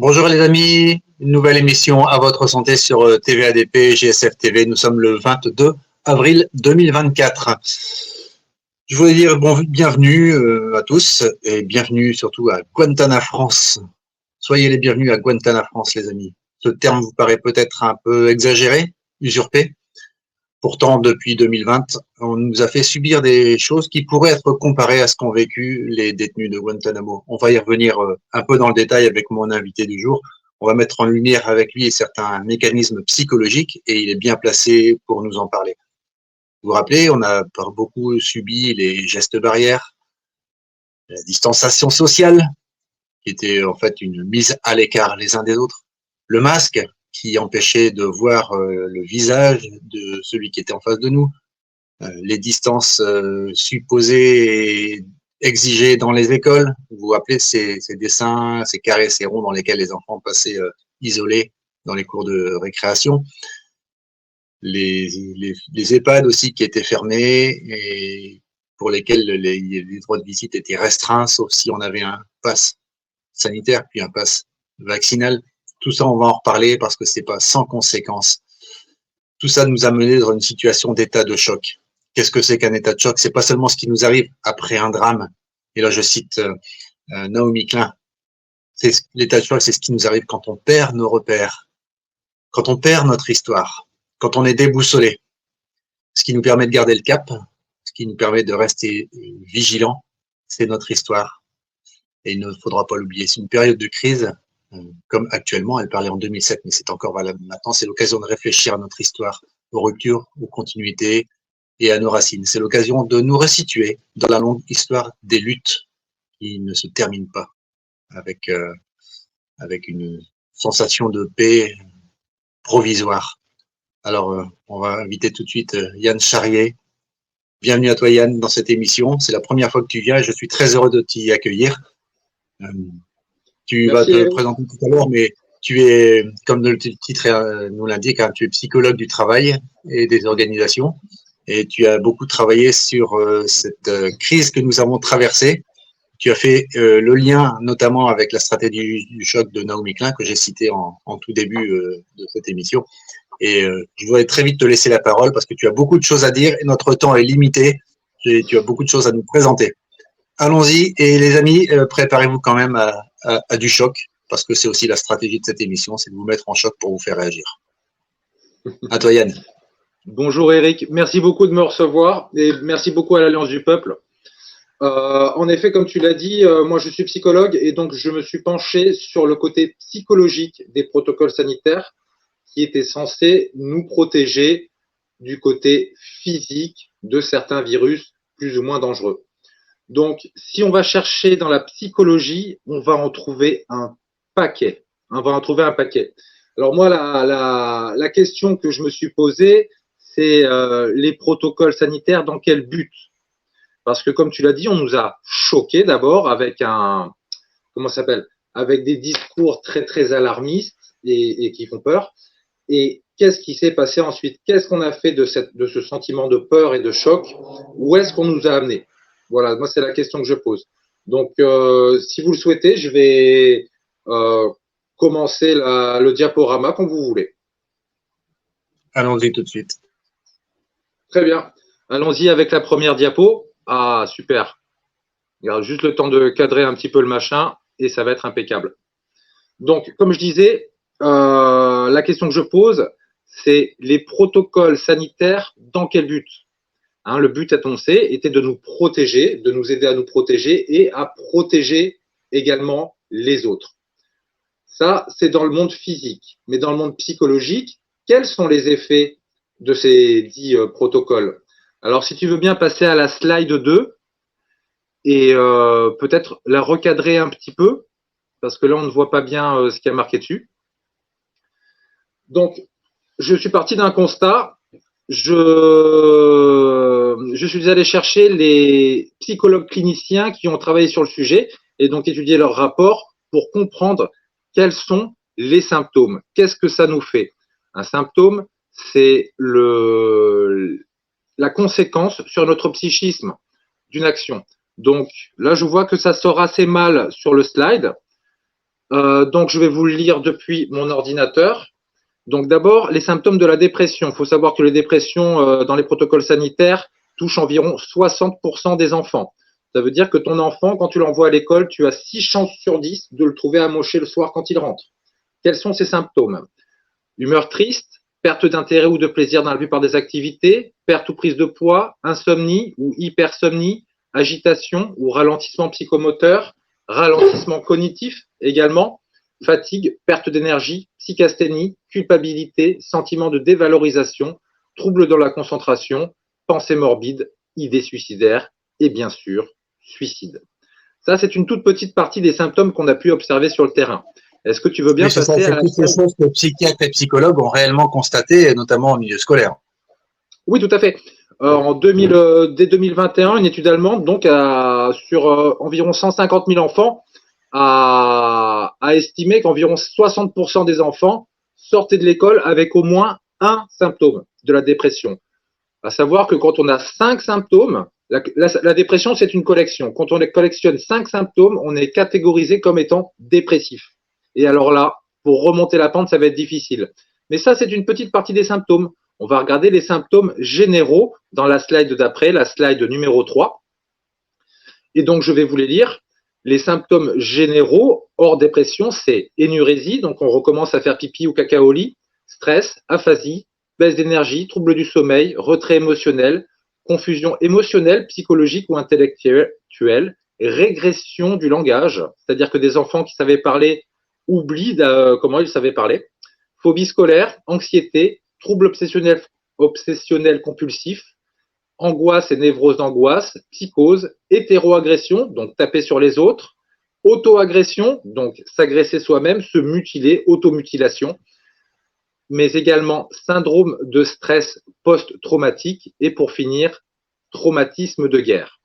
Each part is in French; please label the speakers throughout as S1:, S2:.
S1: Bonjour les amis, une nouvelle émission à votre santé sur TV ADP, GSF TV. Nous sommes le 22 avril 2024. Je voulais dire bienvenue à tous et bienvenue surtout à Guantana France. Soyez les bienvenus à Guantana France les amis. Ce terme vous paraît peut-être un peu exagéré, usurpé. Pourtant, depuis 2020, on nous a fait subir des choses qui pourraient être comparées à ce qu'ont vécu les détenus de Guantanamo. On va y revenir un peu dans le détail avec mon invité du jour. On va mettre en lumière avec lui certains mécanismes psychologiques et il est bien placé pour nous en parler. Vous vous rappelez, on a beaucoup subi les gestes barrières, la distanciation sociale, qui était en fait une mise à l'écart les uns des autres, le masque, qui empêchait de voir le visage de celui qui était en face de nous, les distances supposées et exigées dans les écoles. Vous vous rappelez ces dessins, ces carrés, ces ronds dans lesquels les enfants passaient isolés dans les cours de récréation. Les EHPAD aussi qui étaient fermés et pour lesquels les droits de visite étaient restreints, sauf si on avait un pass sanitaire puis un pass vaccinal. Tout ça, on va en reparler parce que c'est pas sans conséquence. Tout ça nous a mené dans une situation d'état de choc. Qu'est-ce que c'est qu'un état de choc? C'est pas seulement ce qui nous arrive après un drame. Et là, je cite Naomi Klein. L'état de choc, c'est ce qui nous arrive quand on perd nos repères, quand on perd notre histoire, quand on est déboussolé. Ce qui nous permet de garder le cap, ce qui nous permet de rester vigilant, c'est notre histoire. Et il ne faudra pas l'oublier. C'est une période de crise. Comme actuellement, elle parlait en 2007, mais c'est encore valable maintenant, c'est l'occasion de réfléchir à notre histoire, aux ruptures, aux continuités et à nos racines. C'est l'occasion de nous resituer dans la longue histoire des luttes qui ne se terminent pas avec une sensation de paix provisoire. Alors, on va inviter tout de suite Yann Charrier. Bienvenue à toi Yann dans cette émission. C'est la première fois que tu viens et je suis très heureux de t'y accueillir. Tu vas te présenter tout à l'heure, mais tu es, comme le titre nous l'indique, tu es psychologue du travail et des organisations. Et tu as beaucoup travaillé sur cette crise que nous avons traversée. Tu as fait le lien notamment avec la stratégie du choc de Naomi Klein que j'ai cité en tout début de cette émission. Et je voudrais très vite te laisser la parole parce que tu as beaucoup de choses à dire et notre temps est limité. Et tu as beaucoup de choses à nous présenter. Allons-y et les amis, préparez-vous quand même à du choc, parce que c'est aussi la stratégie de cette émission, c'est de vous mettre en choc pour vous faire réagir. À toi Yann.
S2: Bonjour Eric, merci beaucoup de me recevoir et merci beaucoup à l'Alliance du Peuple. En effet, comme tu l'as dit, moi je suis psychologue et donc je me suis penché sur le côté psychologique des protocoles sanitaires qui étaient censés nous protéger du côté physique de certains virus plus ou moins dangereux. Donc, si on va chercher dans la psychologie, on va en trouver un paquet. Alors moi, la question que je me suis posée, c'est les protocoles sanitaires, dans quel but? Parce que comme tu l'as dit, on nous a choqués d'abord avec avec des discours très très alarmistes et qui font peur. Et qu'est-ce qui s'est passé ensuite? Qu'est-ce qu'on a fait de ce sentiment de peur et de choc? Où est-ce qu'on nous a amenés? Voilà, moi c'est la question que je pose. Donc, si vous le souhaitez, je vais commencer le diaporama comme vous voulez.
S1: Allons-y tout de suite.
S2: Très bien. Allons-y avec la première diapo. Ah, super. Regarde, juste le temps de cadrer un petit peu le machin et ça va être impeccable. Donc, comme je disais, la question que je pose, c'est les protocoles sanitaires, dans quel but? Le but annoncé était de nous protéger, de nous aider à nous protéger et à protéger également les autres. Ça, c'est dans le monde physique. Mais dans le monde psychologique, quels sont les effets de ces dits protocoles? Alors, si tu veux bien passer à la slide 2 et peut-être la recadrer un petit peu, parce que là, on ne voit pas bien ce qui est marqué dessus. Donc, je suis parti d'un constat. Je suis allé chercher les psychologues cliniciens qui ont travaillé sur le sujet et donc étudié leurs rapports pour comprendre quels sont les symptômes. Qu'est-ce que ça nous fait? Un symptôme, c'est la conséquence sur notre psychisme d'une action. Donc là, je vois que ça sort assez mal sur le slide. Donc, je vais vous le lire depuis mon ordinateur. Donc, d'abord, les symptômes de la dépression. Il faut savoir que les dépressions, dans les protocoles sanitaires, touchent environ 60% des enfants. Ça veut dire que ton enfant, quand tu l'envoies à l'école, tu as 6 chances sur 10 de le trouver amoché le soir quand il rentre. Quels sont ces symptômes? Humeur triste, perte d'intérêt ou de plaisir dans la plupart des activités, perte ou prise de poids, insomnie ou hypersomnie, agitation ou ralentissement psychomoteur, ralentissement cognitif également, fatigue, perte d'énergie, psychasthénie, culpabilité, sentiment de dévalorisation, troubles dans la concentration, pensées morbides, idées suicidaires et bien sûr, suicide. Ça, c'est une toute petite partie des symptômes qu'on a pu observer sur le terrain. Est-ce que tu veux bien passer à
S1: toutes les choses que psychiatres et psychologues ont réellement constatées, notamment au milieu scolaire?
S2: Oui, tout à fait. Dès 2021, une étude allemande, donc sur environ 150 000 enfants, a estimé qu'environ 60% des enfants sortaient de l'école avec au moins un symptôme de la dépression. À savoir que quand on a 5 symptômes, la dépression, c'est une collection. Quand on collectionne 5 symptômes, on est catégorisé comme étant dépressif. Et alors là, pour remonter la pente, ça va être difficile. Mais ça, c'est une petite partie des symptômes. On va regarder les symptômes généraux dans la slide d'après, la slide numéro 3. Et donc, je vais vous les lire. Les symptômes généraux hors dépression, c'est énurésie, donc on recommence à faire pipi ou caca au lit, stress, aphasie, baisse d'énergie, trouble du sommeil, retrait émotionnel, confusion émotionnelle, psychologique ou intellectuelle, régression du langage, c'est-à-dire que des enfants qui savaient parler oublient comment ils savaient parler, phobie scolaire, anxiété, trouble obsessionnel compulsif, angoisse et névrose d'angoisse, psychose, hétéroagression, donc taper sur les autres, auto-agression, donc s'agresser soi-même, se mutiler, automutilation, mais également syndrome de stress post-traumatique et pour finir, traumatisme de guerre.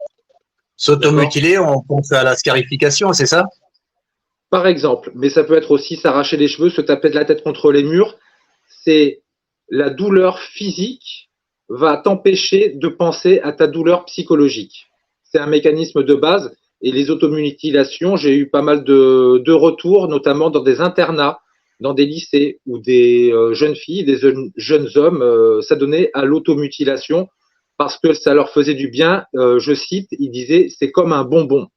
S1: S'automutiler, on pense à la scarification, c'est ça?
S2: Par exemple, mais ça peut être aussi s'arracher les cheveux, se taper de la tête contre les murs. C'est la douleur physique va t'empêcher de penser à ta douleur psychologique. C'est un mécanisme de base. Et les automutilations, j'ai eu pas mal de retours, notamment dans des internats, dans des lycées où des jeunes filles, des jeunes hommes s'adonnaient à l'automutilation parce que ça leur faisait du bien. Je cite, ils disaient, c'est comme un bonbon.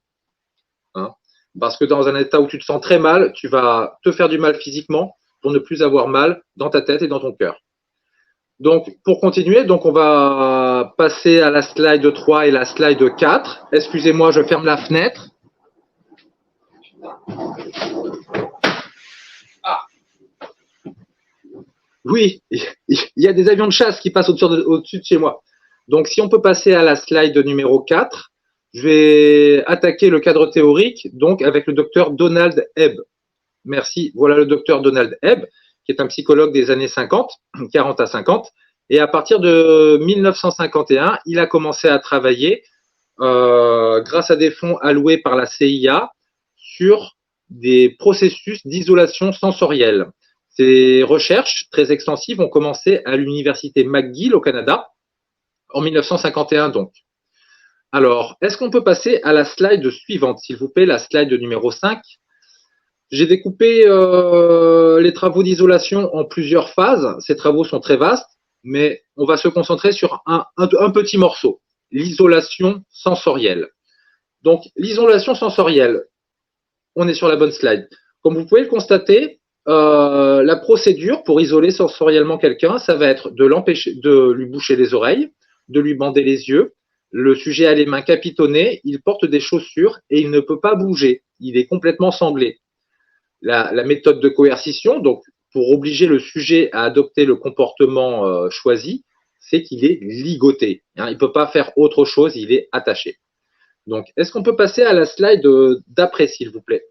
S2: Hein, parce que dans un état où tu te sens très mal, tu vas te faire du mal physiquement pour ne plus avoir mal dans ta tête et dans ton cœur. Donc, pour continuer, donc on va passer à la slide 3 et la slide 4. Excusez-moi, je ferme la fenêtre. Ah. Oui, il y a des avions de chasse qui passent au-dessus de chez moi. Donc, si on peut passer à la slide numéro 4, je vais attaquer le cadre théorique, donc avec le docteur Donald Hebb. Merci. Voilà le docteur Donald Hebb, qui est un psychologue des années 50, 40 à 50. Et à partir de 1951, il a commencé à travailler grâce à des fonds alloués par la CIA sur des processus d'isolation sensorielle. Ces recherches très extensives ont commencé à l'université McGill au Canada en 1951 donc. Alors, est-ce qu'on peut passer à la slide suivante, s'il vous plaît, la slide numéro 5? J'ai découpé les travaux d'isolation en plusieurs phases. Ces travaux sont très vastes, mais on va se concentrer sur un petit morceau, l'isolation sensorielle. Donc, l'isolation sensorielle, on est sur la bonne slide. Comme vous pouvez le constater, la procédure pour isoler sensoriellement quelqu'un, ça va être de l'empêcher, de lui boucher les oreilles, de lui bander les yeux. Le sujet a les mains capitonnées, il porte des chaussures et il ne peut pas bouger. Il est complètement sanglé. La méthode de coercition, donc pour obliger le sujet à adopter le comportement choisi, c'est qu'il est ligoté. Hein, il ne peut pas faire autre chose, il est attaché. Donc, est-ce qu'on peut passer à la slide d'après, s'il vous plaît?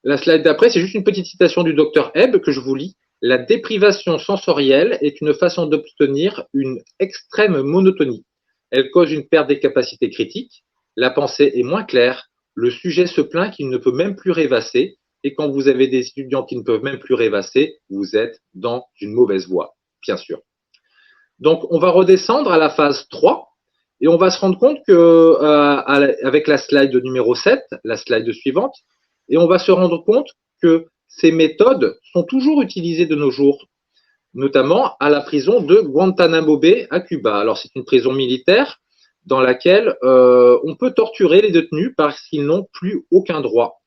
S2: La slide d'après, c'est juste une petite citation du docteur Hebb que je vous lis. La déprivation sensorielle est une façon d'obtenir une extrême monotonie. Elle cause une perte des capacités critiques, la pensée est moins claire, le sujet se plaint qu'il ne peut même plus rêvasser, et quand vous avez des étudiants qui ne peuvent même plus rêvasser, vous êtes dans une mauvaise voie, bien sûr. Donc, on va redescendre à la phase 3, et on va se rendre compte que, avec la slide numéro 7, la slide suivante, Et on va se rendre compte que ces méthodes sont toujours utilisées de nos jours, notamment à la prison de Guantanamo Bay à Cuba. Alors c'est une prison militaire dans laquelle on peut torturer les détenus parce qu'ils n'ont plus aucun droit.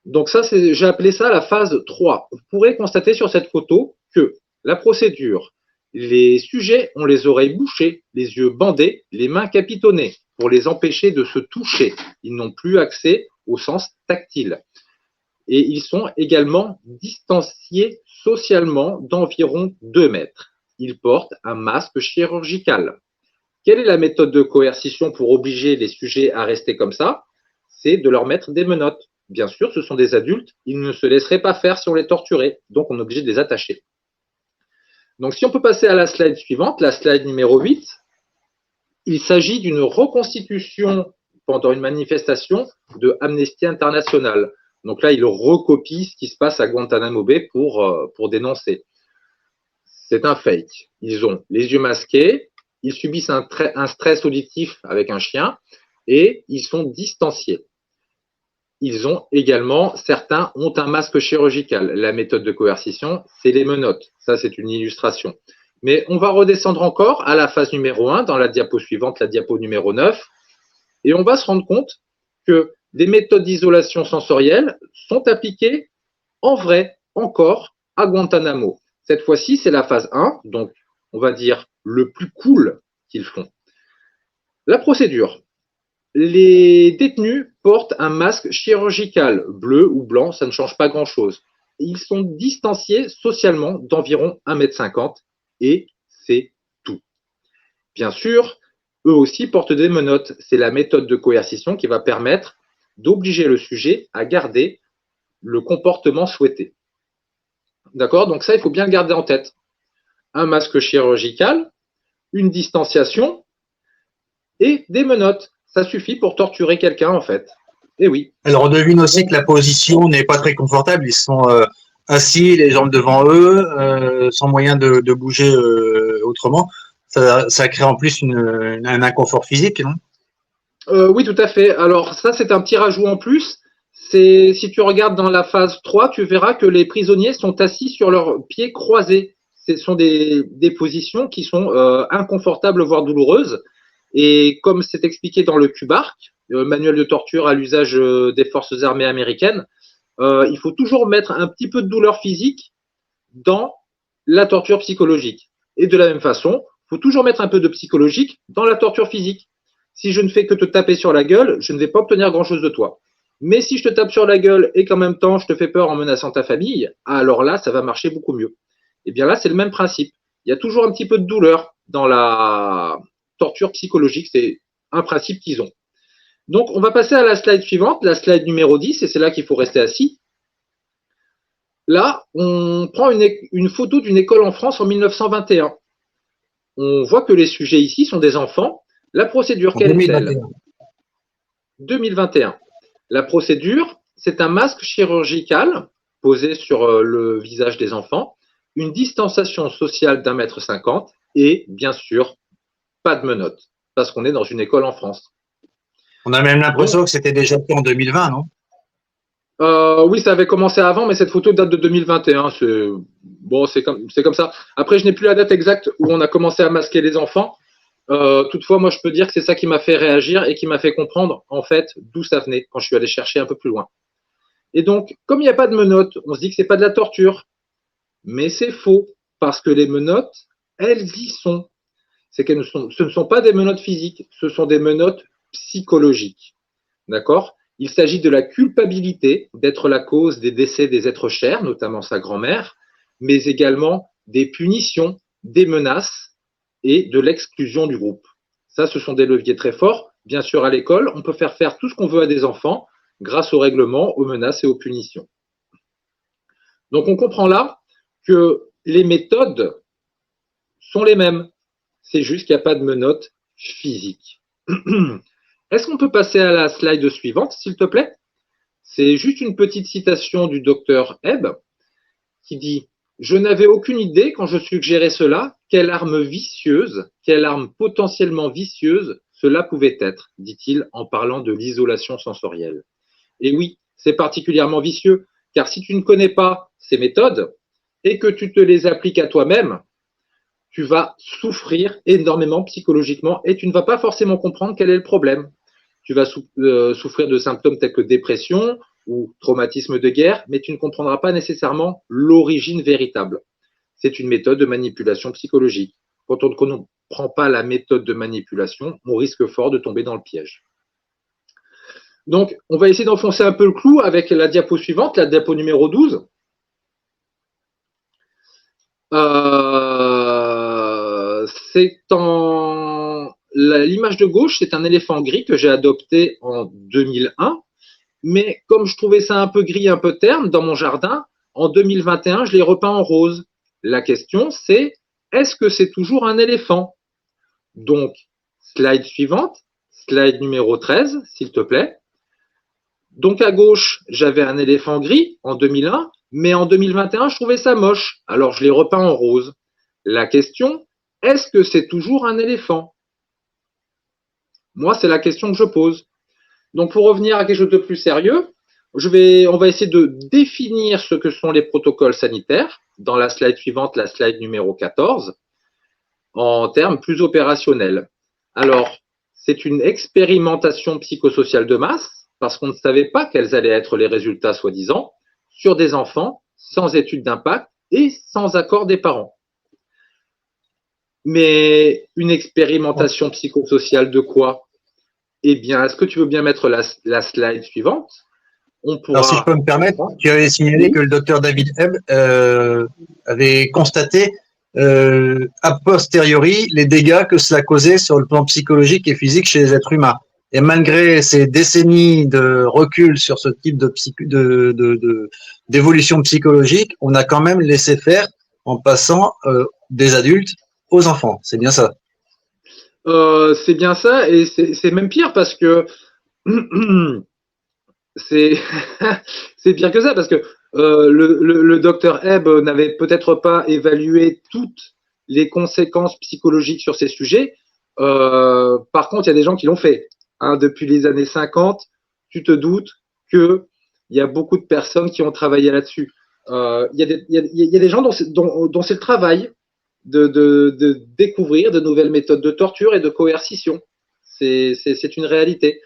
S2: Donc ça, j'ai appelé ça la phase 3. Vous pourrez constater sur cette photo que la procédure, les sujets ont les oreilles bouchées, les yeux bandés, les mains capitonnées pour les empêcher de se toucher. Ils n'ont plus accès au sens tactile. Et ils sont également distanciés socialement d'environ 2 mètres. Ils portent un masque chirurgical. Quelle est la méthode de coercition pour obliger les sujets à rester comme ça? C'est de leur mettre des menottes. Bien sûr, ce sont des adultes, ils ne se laisseraient pas faire si on les torturait, donc on est obligé de les attacher. Donc si on peut passer à la slide suivante, la slide numéro 8, il s'agit d'une reconstitution pendant une manifestation de Amnesty International. Donc là, il recopie ce qui se passe à Guantanamo Bay pour dénoncer. C'est un fake. Ils ont les yeux masqués, ils subissent un stress auditif avec un chien et ils sont distanciés. Ils ont également, certains ont un masque chirurgical. La méthode de coercition, c'est les menottes. Ça, c'est une illustration. Mais on va redescendre encore à la phase numéro 1, dans la diapo suivante, la diapo numéro 9, et on va se rendre compte que des méthodes d'isolation sensorielle sont appliquées en vrai, encore, à Guantanamo. Cette fois-ci, c'est la phase 1, donc on va dire le plus cool qu'ils font. La procédure. Les détenus portent un masque chirurgical, bleu ou blanc, ça ne change pas grand-chose. Ils sont distanciés socialement d'environ 1,50 m et c'est tout. Bien sûr, eux aussi portent des menottes. C'est la méthode de coercition qui va permettre d'obliger le sujet à garder le comportement souhaité. D'accord? Donc ça, il faut bien le garder en tête. Un masque chirurgical, une distanciation et des menottes. Ça suffit pour torturer quelqu'un, en fait. Et oui.
S1: Alors, on devine aussi que la position n'est pas très confortable. Ils sont assis, les jambes devant eux, sans moyen de bouger autrement. Ça crée en plus un inconfort physique, non?
S2: Oui, tout à fait. Alors, ça, c'est un petit rajout en plus. Si tu regardes dans la phase 3, tu verras que les prisonniers sont assis sur leurs pieds croisés. Ce sont des positions qui sont inconfortables, voire douloureuses. Et comme c'est expliqué dans le QBARC, manuel de torture à l'usage des forces armées américaines, il faut toujours mettre un petit peu de douleur physique dans la torture psychologique. Et de la même façon, il faut toujours mettre un peu de psychologique dans la torture physique. Si je ne fais que te taper sur la gueule, je ne vais pas obtenir grand-chose de toi. Mais si je te tape sur la gueule et qu'en même temps je te fais peur en menaçant ta famille, alors là, ça va marcher beaucoup mieux. Et bien là, c'est le même principe. Il y a toujours un petit peu de douleur dans la torture psychologique, c'est un principe qu'ils ont. Donc, on va passer à la slide suivante, la slide numéro 10, et c'est là qu'il faut rester assis. Là, on prend une photo d'une école en France en 1921. On voit que les sujets ici sont des enfants. La procédure, quelle est-elle? 2021. La procédure, c'est un masque chirurgical posé sur le visage des enfants, une distanciation sociale d'1,50 m et, bien sûr, pas de menottes, parce qu'on est dans une école en France.
S1: On a même l'impression que c'était déjà fait en 2020, non?
S2: Oui, ça avait commencé avant, mais cette photo date de 2021. Bon, c'est comme ça. Après, je n'ai plus la date exacte où on a commencé à masquer les enfants. Toutefois, moi, je peux dire que c'est ça qui m'a fait réagir et qui m'a fait comprendre, en fait, d'où ça venait quand je suis allé chercher un peu plus loin. Et donc, comme il n'y a pas de menottes, on se dit que c'est pas de la torture. Mais c'est faux, parce que les menottes, elles y sont. Ce ne sont pas des menottes physiques, ce sont des menottes psychologiques. D'accord? Il s'agit de la culpabilité d'être la cause des décès des êtres chers, notamment sa grand-mère, mais également des punitions, des menaces et de l'exclusion du groupe. Ça, ce sont des leviers très forts. Bien sûr, à l'école, on peut faire tout ce qu'on veut à des enfants grâce au règlement, aux menaces et aux punitions. Donc, on comprend là que les méthodes sont les mêmes. C'est juste qu'il n'y a pas de menottes physiques. Est-ce qu'on peut passer à la slide suivante, s'il te plaît? C'est juste une petite citation du docteur Ebb qui dit « Je n'avais aucune idée quand je suggérais cela, quelle arme vicieuse, quelle arme potentiellement vicieuse cela pouvait être, dit-il en parlant de l'isolation sensorielle. » Et oui, c'est particulièrement vicieux, car si tu ne connais pas ces méthodes et que tu te les appliques à toi-même, tu vas souffrir énormément psychologiquement et tu ne vas pas forcément comprendre quel est le problème. Tu vas souffrir de symptômes tels que dépression ou traumatisme de guerre, mais tu ne comprendras pas nécessairement l'origine véritable. C'est une méthode de manipulation psychologique. Quand on ne comprend pas la méthode de manipulation, on risque fort de tomber dans le piège. Donc, on va essayer d'enfoncer un peu le clou avec la diapo suivante, la diapo numéro 12. L'image de gauche, c'est un éléphant gris que j'ai adopté en 2001, mais comme je trouvais ça un peu gris, un peu terne dans mon jardin, en 2021, je l'ai repeint en rose. La question, c'est est-ce que c'est toujours un éléphant? Donc, slide suivante, slide numéro 13, s'il te plaît. Donc, à gauche, j'avais un éléphant gris en 2001, mais en 2021, je trouvais ça moche. Alors, je l'ai repeint en rose. La question, est-ce que c'est toujours un éléphant? Moi, c'est la question que je pose. Donc, pour revenir à quelque chose de plus sérieux, on va essayer de définir ce que sont les protocoles sanitaires dans la slide suivante, la slide numéro 14, en termes plus opérationnels. Alors, c'est une expérimentation psychosociale de masse, parce qu'on ne savait pas quels allaient être les résultats soi-disant, sur des enfants sans étude d'impact et sans accord des parents. Mais une expérimentation psychosociale de quoi? Eh bien, est-ce que tu veux bien mettre la slide suivante?
S1: Alors, si je peux me permettre, tu avais signalé que le docteur David Ebb avait constaté a posteriori les dégâts que cela causait sur le plan psychologique et physique chez les êtres humains. Et malgré ces décennies de recul sur ce type d'évolution psychologique, on a quand même laissé faire en passant des adultes aux enfants. C'est bien ça?
S2: C'est bien ça, et c'est même pire parce que c'est pire que ça, parce que le docteur Ebb n'avait peut-être pas évalué toutes les conséquences psychologiques sur ces sujets. Par contre, il y a des gens qui l'ont fait. Hein, depuis les années 50, tu te doutes qu'il y a beaucoup de personnes qui ont travaillé là-dessus. Il y a des gens dont c'est le travail de découvrir de nouvelles méthodes de torture et de coercition. C'est une réalité.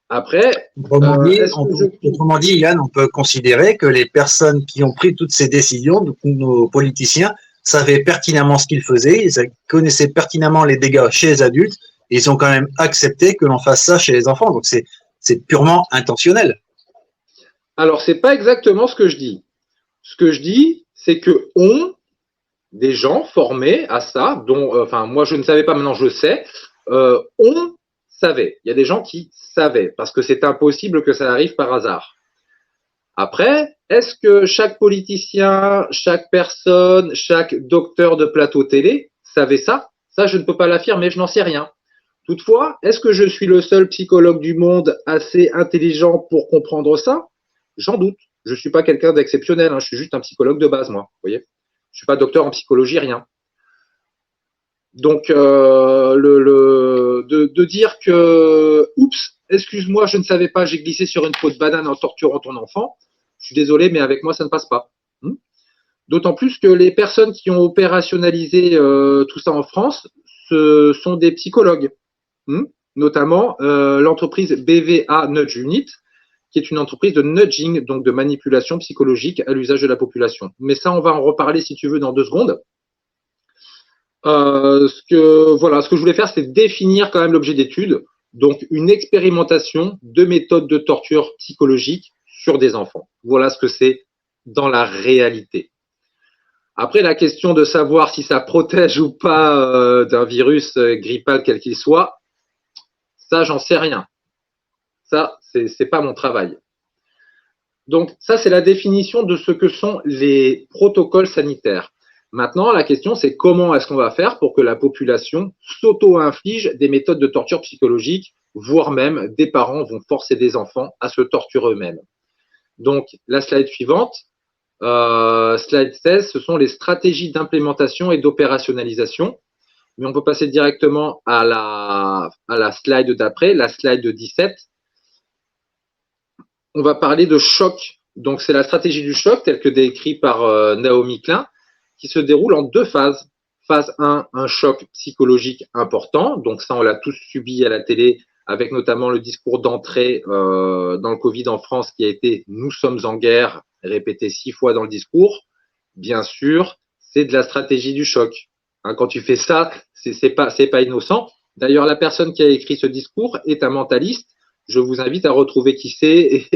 S2: Après,
S1: autrement dit, Yann, on peut considérer que les personnes qui ont pris toutes ces décisions, nos politiciens, savaient pertinemment ce qu'ils faisaient, ils connaissaient pertinemment les dégâts chez les adultes, et ils ont quand même accepté que l'on fasse ça chez les enfants. Donc c'est purement intentionnel.
S2: Alors, c'est pas exactement ce que je dis. Ce que je dis, c'est que des gens formés à ça, dont, enfin, moi je ne savais pas, maintenant je sais, on savait. Il y a des gens qui savaient, parce que c'est impossible que ça arrive par hasard. Après, est-ce que chaque politicien, chaque personne, chaque docteur de plateau télé savait ça? Ça, je ne peux pas l'affirmer, je n'en sais rien. Toutefois, est-ce que je suis le seul psychologue du monde assez intelligent pour comprendre ça? J'en doute. Je ne suis pas quelqu'un d'exceptionnel, hein. Je suis juste un psychologue de base, moi. Vous voyez, je ne suis pas docteur en psychologie, rien. Donc, de dire que, oups, excuse-moi, je ne savais pas, j'ai glissé sur une peau de banane en torturant ton enfant, je suis désolé, mais avec moi, ça ne passe pas. D'autant plus que les personnes qui ont opérationnalisé tout ça en France, ce sont des psychologues, notamment l'entreprise BVA Nudge Unit, qui est une entreprise de nudging, donc de manipulation psychologique à l'usage de la population. Mais ça, on va en reparler si tu veux dans 2 secondes. Ce que je voulais faire, c'est définir quand même l'objet d'étude, donc une expérimentation de méthodes de torture psychologique sur des enfants. Voilà ce que c'est dans la réalité. Après, la question de savoir si ça protège ou pas d'un virus grippal quel qu'il soit, ça, j'en sais rien. Ça, c'est pas mon travail. Donc, ça, c'est la définition de ce que sont les protocoles sanitaires. Maintenant, la question, c'est comment est-ce qu'on va faire pour que la population s'auto-inflige des méthodes de torture psychologique, voire même des parents vont forcer des enfants à se torturer eux-mêmes. Donc, la slide suivante, slide 16, ce sont les stratégies d'implémentation et d'opérationnalisation. Mais on peut passer directement à la slide d'après, la slide 17. on va parler de choc. Donc, c'est la stratégie du choc, telle que décrit par Naomi Klein, qui se déroule en 2 phases. Phase 1, un choc psychologique important. Donc, ça, on l'a tous subi à la télé, avec notamment le discours d'entrée dans le Covid en France qui a été « Nous sommes en guerre », répété 6 fois dans le discours. Bien sûr, c'est de la stratégie du choc. Hein, quand tu fais ça, c'est pas innocent. D'ailleurs, la personne qui a écrit ce discours est un mentaliste. Je vous invite à retrouver qui c'est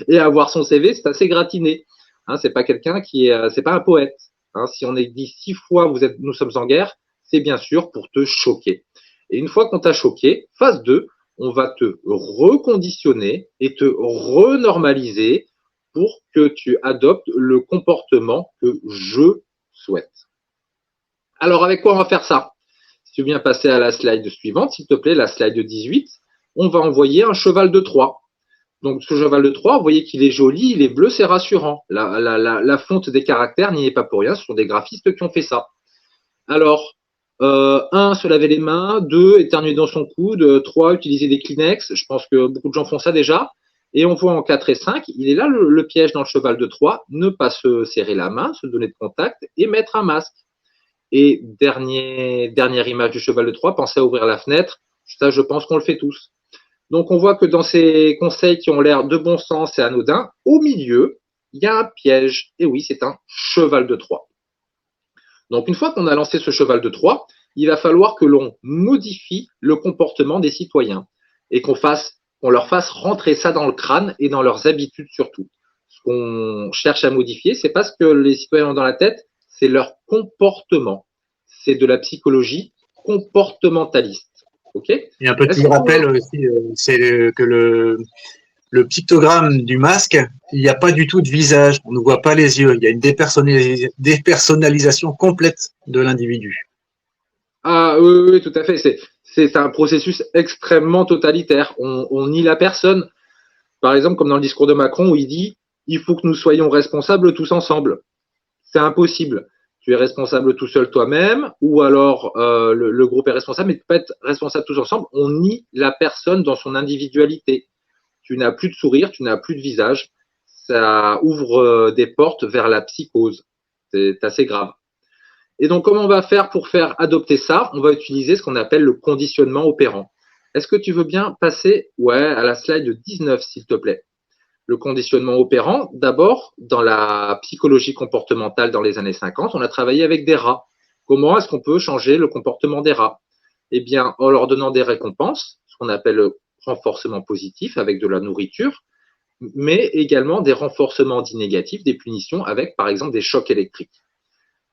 S2: et à voir son CV. C'est assez gratiné. Hein, c'est pas quelqu'un c'est pas un poète. Hein, si on est dit 6 fois nous sommes en guerre, c'est bien sûr pour te choquer. Et une fois qu'on t'a choqué, phase 2, on va te reconditionner et te renormaliser pour que tu adoptes le comportement que je souhaite. Alors, avec quoi on va faire ça? Si tu viens passer à la slide suivante, s'il te plaît, la slide 18, on va envoyer un cheval de Troie. Donc, ce cheval de Troie, vous voyez qu'il est joli, il est bleu, c'est rassurant. La fonte des caractères n'y est pas pour rien, ce sont des graphistes qui ont fait ça. Alors, 1, se laver les mains, 2, éternuer dans son coude, 3, utiliser des Kleenex. Je pense que beaucoup de gens font ça déjà. Et on voit en 4 et 5, il est là le piège dans le cheval de Troie, ne pas se serrer la main, se donner de contact et mettre un masque. Et dernière image du cheval de Troie, pensez à ouvrir la fenêtre. Ça, je pense qu'on le fait tous. Donc, on voit que dans ces conseils qui ont l'air de bon sens et anodins, au milieu, il y a un piège. Et oui, c'est un cheval de Troie. Donc, une fois qu'on a lancé ce cheval de Troie, il va falloir que l'on modifie le comportement des citoyens et qu'on leur fasse rentrer ça dans le crâne et dans leurs habitudes surtout. Ce qu'on cherche à modifier, c'est pas ce que les citoyens ont dans la tête, c'est leur comportement. C'est de la psychologie comportementaliste. Okay,
S1: et un petit rappel aussi, c'est que le pictogramme du masque, il n'y a pas du tout de visage, on ne voit pas les yeux, il y a une dépersonnalisation complète de l'individu.
S2: Ah oui, tout à fait, c'est un processus extrêmement totalitaire, on nie la personne. Par exemple, comme dans le discours de Macron où il dit « il faut que nous soyons responsables tous ensemble ». C'est impossible. Tu es responsable tout seul toi-même, ou alors le groupe est responsable, mais tu peux être responsable tous ensemble. On nie la personne dans son individualité. Tu n'as plus de sourire, tu n'as plus de visage. Ça ouvre des portes vers la psychose. C'est assez grave. Et donc, comment on va faire pour faire adopter ça? On va utiliser ce qu'on appelle le conditionnement opérant. Est-ce que tu veux bien passer à la slide 19, s'il te plaît? Le conditionnement opérant, d'abord, dans la psychologie comportementale dans les années 50, on a travaillé avec des rats. Comment est-ce qu'on peut changer le comportement des rats? Eh bien, en leur donnant des récompenses, ce qu'on appelle le renforcement positif avec de la nourriture, mais également des renforcements dits négatifs, des punitions avec, par exemple, des chocs électriques.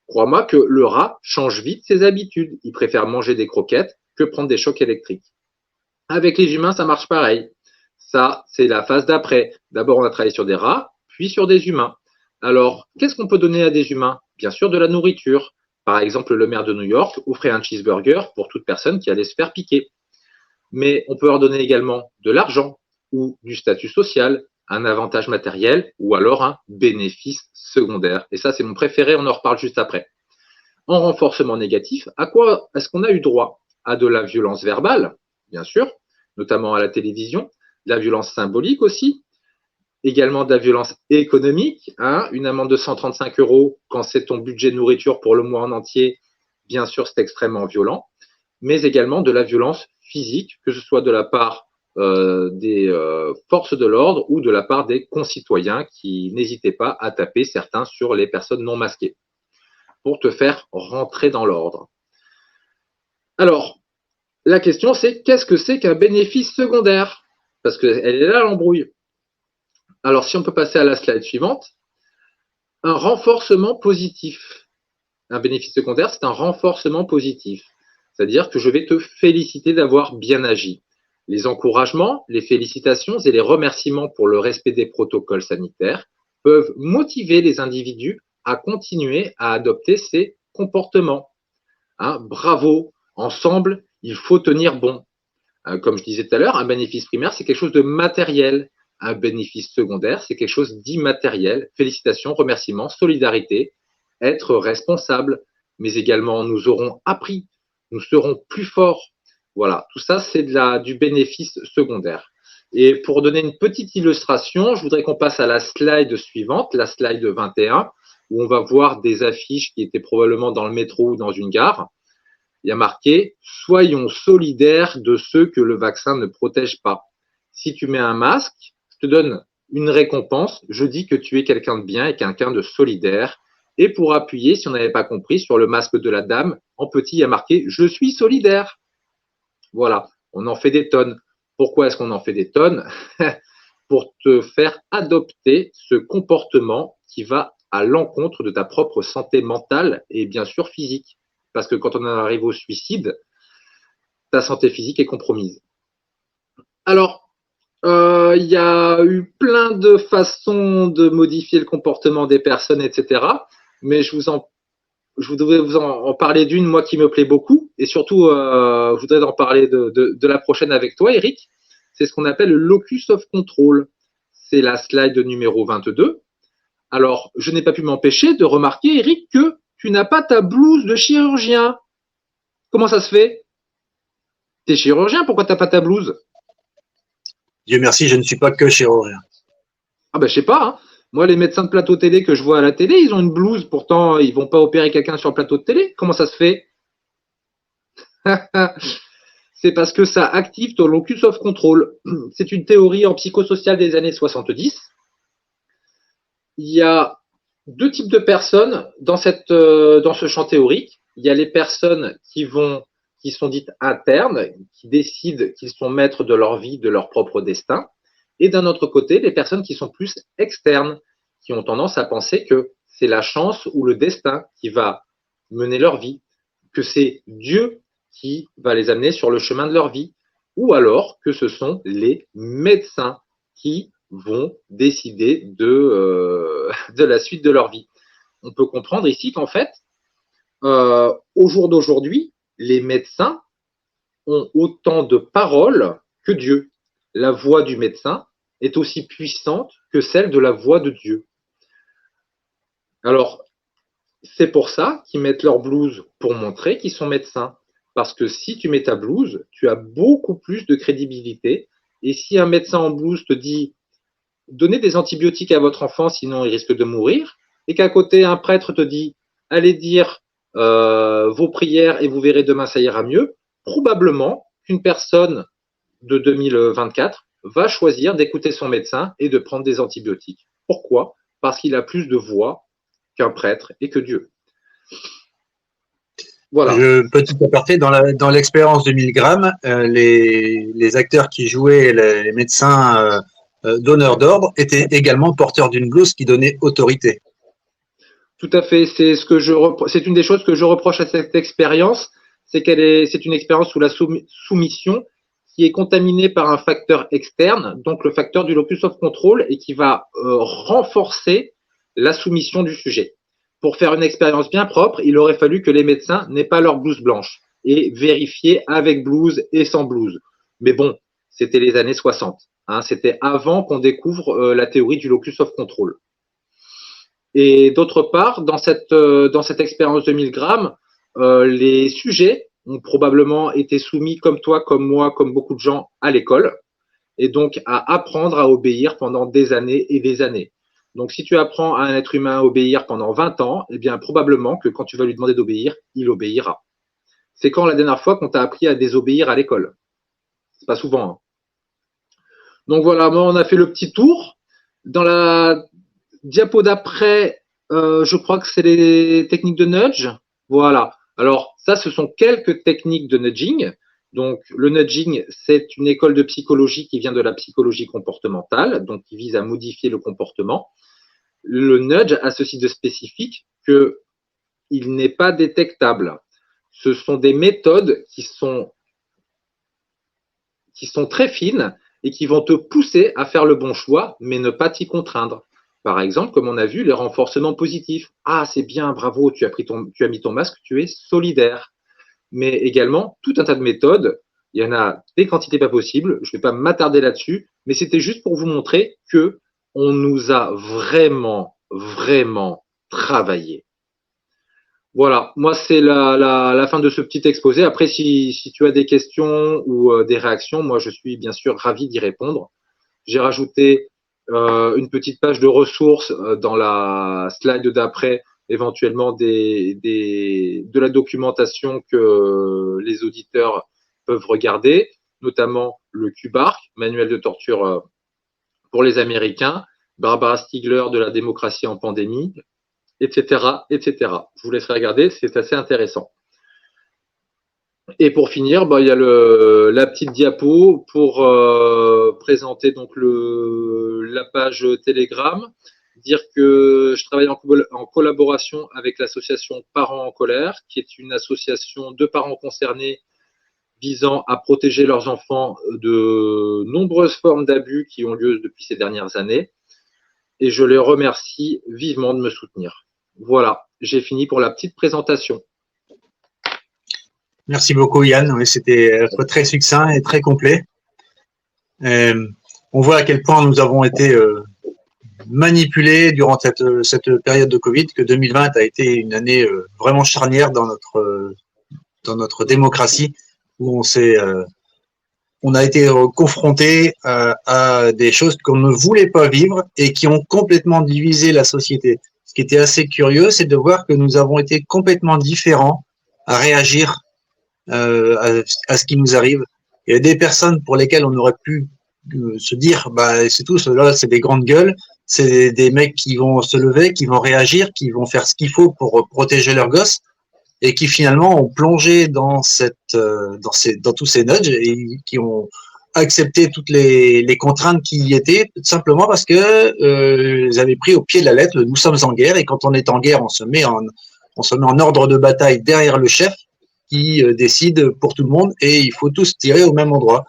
S2: Crois-moi que le rat change vite ses habitudes. Il préfère manger des croquettes que prendre des chocs électriques. Avec les humains, ça marche pareil. Ça, c'est la phase d'après. D'abord, on a travaillé sur des rats, puis sur des humains. Alors, qu'est-ce qu'on peut donner à des humains? Bien sûr, de la nourriture. Par exemple, le maire de New York offrait un cheeseburger pour toute personne qui allait se faire piquer. Mais on peut leur donner également de l'argent ou du statut social, un avantage matériel ou alors un bénéfice secondaire. Et ça, c'est mon préféré, on en reparle juste après. En renforcement négatif, à quoi est-ce qu'on a eu droit? À de la violence verbale, bien sûr, notamment à la télévision, de la violence symbolique aussi, également de la violence économique, une amende de 135 € quand c'est ton budget de nourriture pour le mois en entier, bien sûr, c'est extrêmement violent, mais également de la violence physique, que ce soit de la part des forces de l'ordre ou de la part des concitoyens qui n'hésitaient pas à taper certains sur les personnes non masquées pour te faire rentrer dans l'ordre. Alors, la question c'est qu'est-ce que c'est qu'un bénéfice secondaire? Parce qu'elle est là l'embrouille. Alors, si on peut passer à la slide suivante, un renforcement positif. Un bénéfice secondaire, c'est un renforcement positif. C'est-à-dire que je vais te féliciter d'avoir bien agi. Les encouragements, les félicitations et les remerciements pour le respect des protocoles sanitaires peuvent motiver les individus à continuer à adopter ces comportements. Bravo, ensemble, il faut tenir bon. Comme je disais tout à l'heure, un bénéfice primaire, c'est quelque chose de matériel. Un bénéfice secondaire, c'est quelque chose d'immatériel. Félicitations, remerciements, solidarité, être responsable. Mais également, nous aurons appris, nous serons plus forts. Voilà, tout ça, c'est du bénéfice secondaire. Et pour donner une petite illustration, je voudrais qu'on passe à la slide suivante, la slide 21, où on va voir des affiches qui étaient probablement dans le métro ou dans une gare. Il y a marqué « Soyons solidaires de ceux que le vaccin ne protège pas ». Si tu mets un masque, je te donne une récompense. Je dis que tu es quelqu'un de bien et quelqu'un de solidaire. Et pour appuyer, si on n'avait pas compris, sur le masque de la dame, en petit, il y a marqué « Je suis solidaire ». Voilà, on en fait des tonnes. Pourquoi est-ce qu'on en fait des tonnes? Pour te faire adopter ce comportement qui va à l'encontre de ta propre santé mentale et bien sûr physique. Parce que quand on en arrive au suicide, ta santé physique est compromise. Alors, il y a eu plein de façons de modifier le comportement des personnes, etc. Mais je voudrais vous en parler d'une, moi, qui me plaît beaucoup. Et surtout, je voudrais en parler de la prochaine avec toi, Eric. C'est ce qu'on appelle le locus of control. C'est la slide numéro 22. Alors, je n'ai pas pu m'empêcher de remarquer, Eric, que tu n'as pas ta blouse de chirurgien. Comment ça se fait? T'es chirurgien, pourquoi t'as pas ta blouse?
S1: Dieu merci, je ne suis pas que chirurgien.
S2: Ah ben, je sais pas, hein. Moi, les médecins de plateau télé que je vois à la télé, ils ont une blouse, pourtant, ils vont pas opérer quelqu'un sur le plateau de télé. Comment ça se fait? C'est parce que ça active ton locus of control. C'est une théorie en psychosocial des années 70. Il y a deux types de personnes dans ce champ théorique. Il y a les personnes qui sont dites internes, qui décident qu'ils sont maîtres de leur vie, de leur propre destin. Et d'un autre côté, les personnes qui sont plus externes, qui ont tendance à penser que c'est la chance ou le destin qui va mener leur vie, que c'est Dieu qui va les amener sur le chemin de leur vie, ou alors que ce sont les médecins qui vont décider de la suite de leur vie. On peut comprendre ici qu'en fait, au jour d'aujourd'hui, les médecins ont autant de paroles que Dieu. La voix du médecin est aussi puissante que celle de la voix de Dieu. Alors, c'est pour ça qu'ils mettent leur blouse pour montrer qu'ils sont médecins. Parce que si tu mets ta blouse, tu as beaucoup plus de crédibilité. Et si un médecin en blouse te dit « Donnez des antibiotiques à votre enfant, sinon il risque de mourir », et qu'à côté, un prêtre te dit « Allez dire vos prières et vous verrez demain, ça ira mieux », probablement qu'une personne de 2024 va choisir d'écouter son médecin et de prendre des antibiotiques. Pourquoi? Parce qu'il a plus de voix qu'un prêtre et que Dieu. Voilà.
S1: Petit aparté, dans l'expérience de Milgram, les acteurs qui jouaient les médecins donneurs d'ordre étaient également porteurs d'une blouse qui donnait autorité.
S2: Tout à fait. C'est une des choses que je reproche à cette expérience, c'est c'est une expérience sous la soumission qui est contaminée par un facteur externe, donc le facteur du locus of control, et qui va renforcer la soumission du sujet. Pour faire une expérience bien propre, il aurait fallu que les médecins n'aient pas leur blouse blanche et vérifier avec blouse et sans blouse. Mais bon, c'était les années 60. Hein, c'était avant qu'on découvre la théorie du locus of control. Et d'autre part, dans cette expérience de Milgram, les sujets ont probablement été soumis comme toi, comme moi, comme beaucoup de gens à l'école, et donc à apprendre à obéir pendant des années et des années. Donc, si tu apprends à un être humain à obéir pendant 20 ans, eh bien, probablement que quand tu vas lui demander d'obéir, il obéira. C'est quand la dernière fois qu'on t'a appris à désobéir à l'école? C'est pas souvent. Hein. Donc voilà, moi, on a fait le petit tour. Dans la diapo d'après, je crois que c'est les techniques de nudge. Voilà. Alors, ça, ce sont quelques techniques de nudging. Donc, le nudging, c'est une école de psychologie qui vient de la psychologie comportementale, donc qui vise à modifier le comportement. Le nudge a ceci de spécifique qu'il n'est pas détectable. Ce sont des méthodes qui sont très fines et qui vont te pousser à faire le bon choix, mais ne pas t'y contraindre. Par exemple, comme on a vu, les renforcements positifs. Ah, c'est bien, bravo, tu as mis ton masque, tu es solidaire. Mais également, tout un tas de méthodes. Il y en a des quantités pas possibles. Je ne vais pas m'attarder là-dessus, mais c'était juste pour vous montrer que on nous a vraiment, vraiment travaillé. Voilà, moi c'est la fin de ce petit exposé. Après, si tu as des questions ou des réactions, moi je suis bien sûr ravi d'y répondre. J'ai rajouté une petite page de ressources dans la slide d'après, éventuellement de la documentation que les auditeurs peuvent regarder, notamment le QBARC, manuel de torture pour les Américains, Barbara Stiegler de la démocratie en pandémie, etc., etc. Je vous laisserai regarder, c'est assez intéressant. Et pour finir, il y a la petite diapo pour présenter donc la page Telegram, dire que je travaille en collaboration avec l'association Parents en colère, qui est une association de parents concernés visant à protéger leurs enfants de nombreuses formes d'abus qui ont lieu depuis ces dernières années. Et je les remercie vivement de me soutenir. Voilà, j'ai fini pour la petite présentation.
S1: Merci beaucoup Yann, oui, c'était très succinct et très complet. On voit à quel point nous avons été manipulés durant cette période de Covid, que 2020 a été une année vraiment charnière dans notre démocratie, où on a été confronté à des choses qu'on ne voulait pas vivre et qui ont complètement divisé la société. Ce qui était assez curieux, c'est de voir que nous avons été complètement différents à réagir à ce qui nous arrive. Il y a des personnes pour lesquelles on aurait pu se dire, c'est tout, ceux-là, c'est des grandes gueules, c'est des mecs qui vont se lever, qui vont réagir, qui vont faire ce qu'il faut pour protéger leurs gosses, et qui finalement ont plongé dans tous ces nudges et qui ont accepté toutes les contraintes qui y étaient, simplement parce que ils avaient pris au pied de la lettre, nous sommes en guerre, et quand on est en guerre, on se met en ordre de bataille derrière le chef, qui décide pour tout le monde, et il faut tous tirer au même endroit.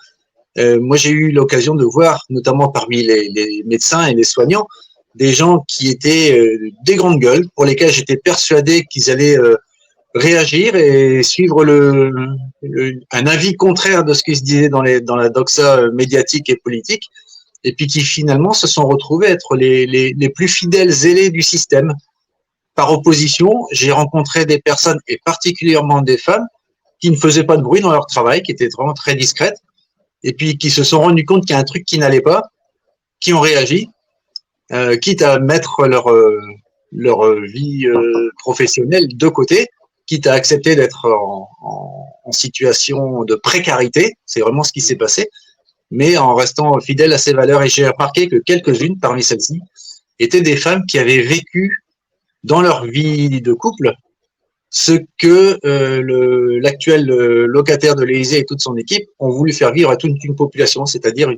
S1: Moi, j'ai eu l'occasion de voir, notamment parmi les médecins et les soignants, des gens qui étaient des grandes gueules, pour lesquels j'étais persuadé qu'ils allaient réagir et suivre un avis contraire de ce qui se disait dans la doxa médiatique et politique, et puis qui finalement se sont retrouvés être les plus fidèles zélés du système. Par opposition, j'ai rencontré des personnes, et particulièrement des femmes, qui ne faisaient pas de bruit dans leur travail, qui étaient vraiment très discrètes, et puis qui se sont rendus compte qu'il y a un truc qui n'allait pas, qui ont réagi, quitte à mettre leur vie professionnelle de côté, quitte à accepter d'être en situation de précarité, c'est vraiment ce qui s'est passé, mais en restant fidèle à ses valeurs. Et j'ai remarqué que quelques-unes parmi celles-ci étaient des femmes qui avaient vécu dans leur vie de couple ce que l'actuel locataire de l'Élysée et toute son équipe ont voulu faire vivre à toute une population, c'est-à-dire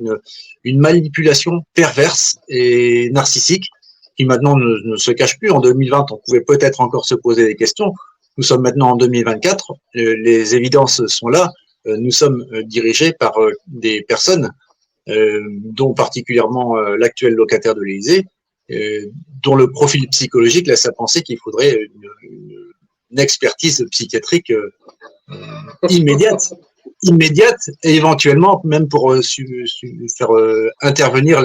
S1: une manipulation perverse et narcissique qui maintenant ne se cache plus. En 2020, on pouvait peut-être encore se poser des questions. Nous sommes maintenant en 2024, les évidences sont là. Nous sommes dirigés par des personnes, dont particulièrement l'actuel locataire de l'Élysée, dont le profil psychologique laisse à penser qu'il faudrait une expertise psychiatrique immédiate, et éventuellement même pour faire intervenir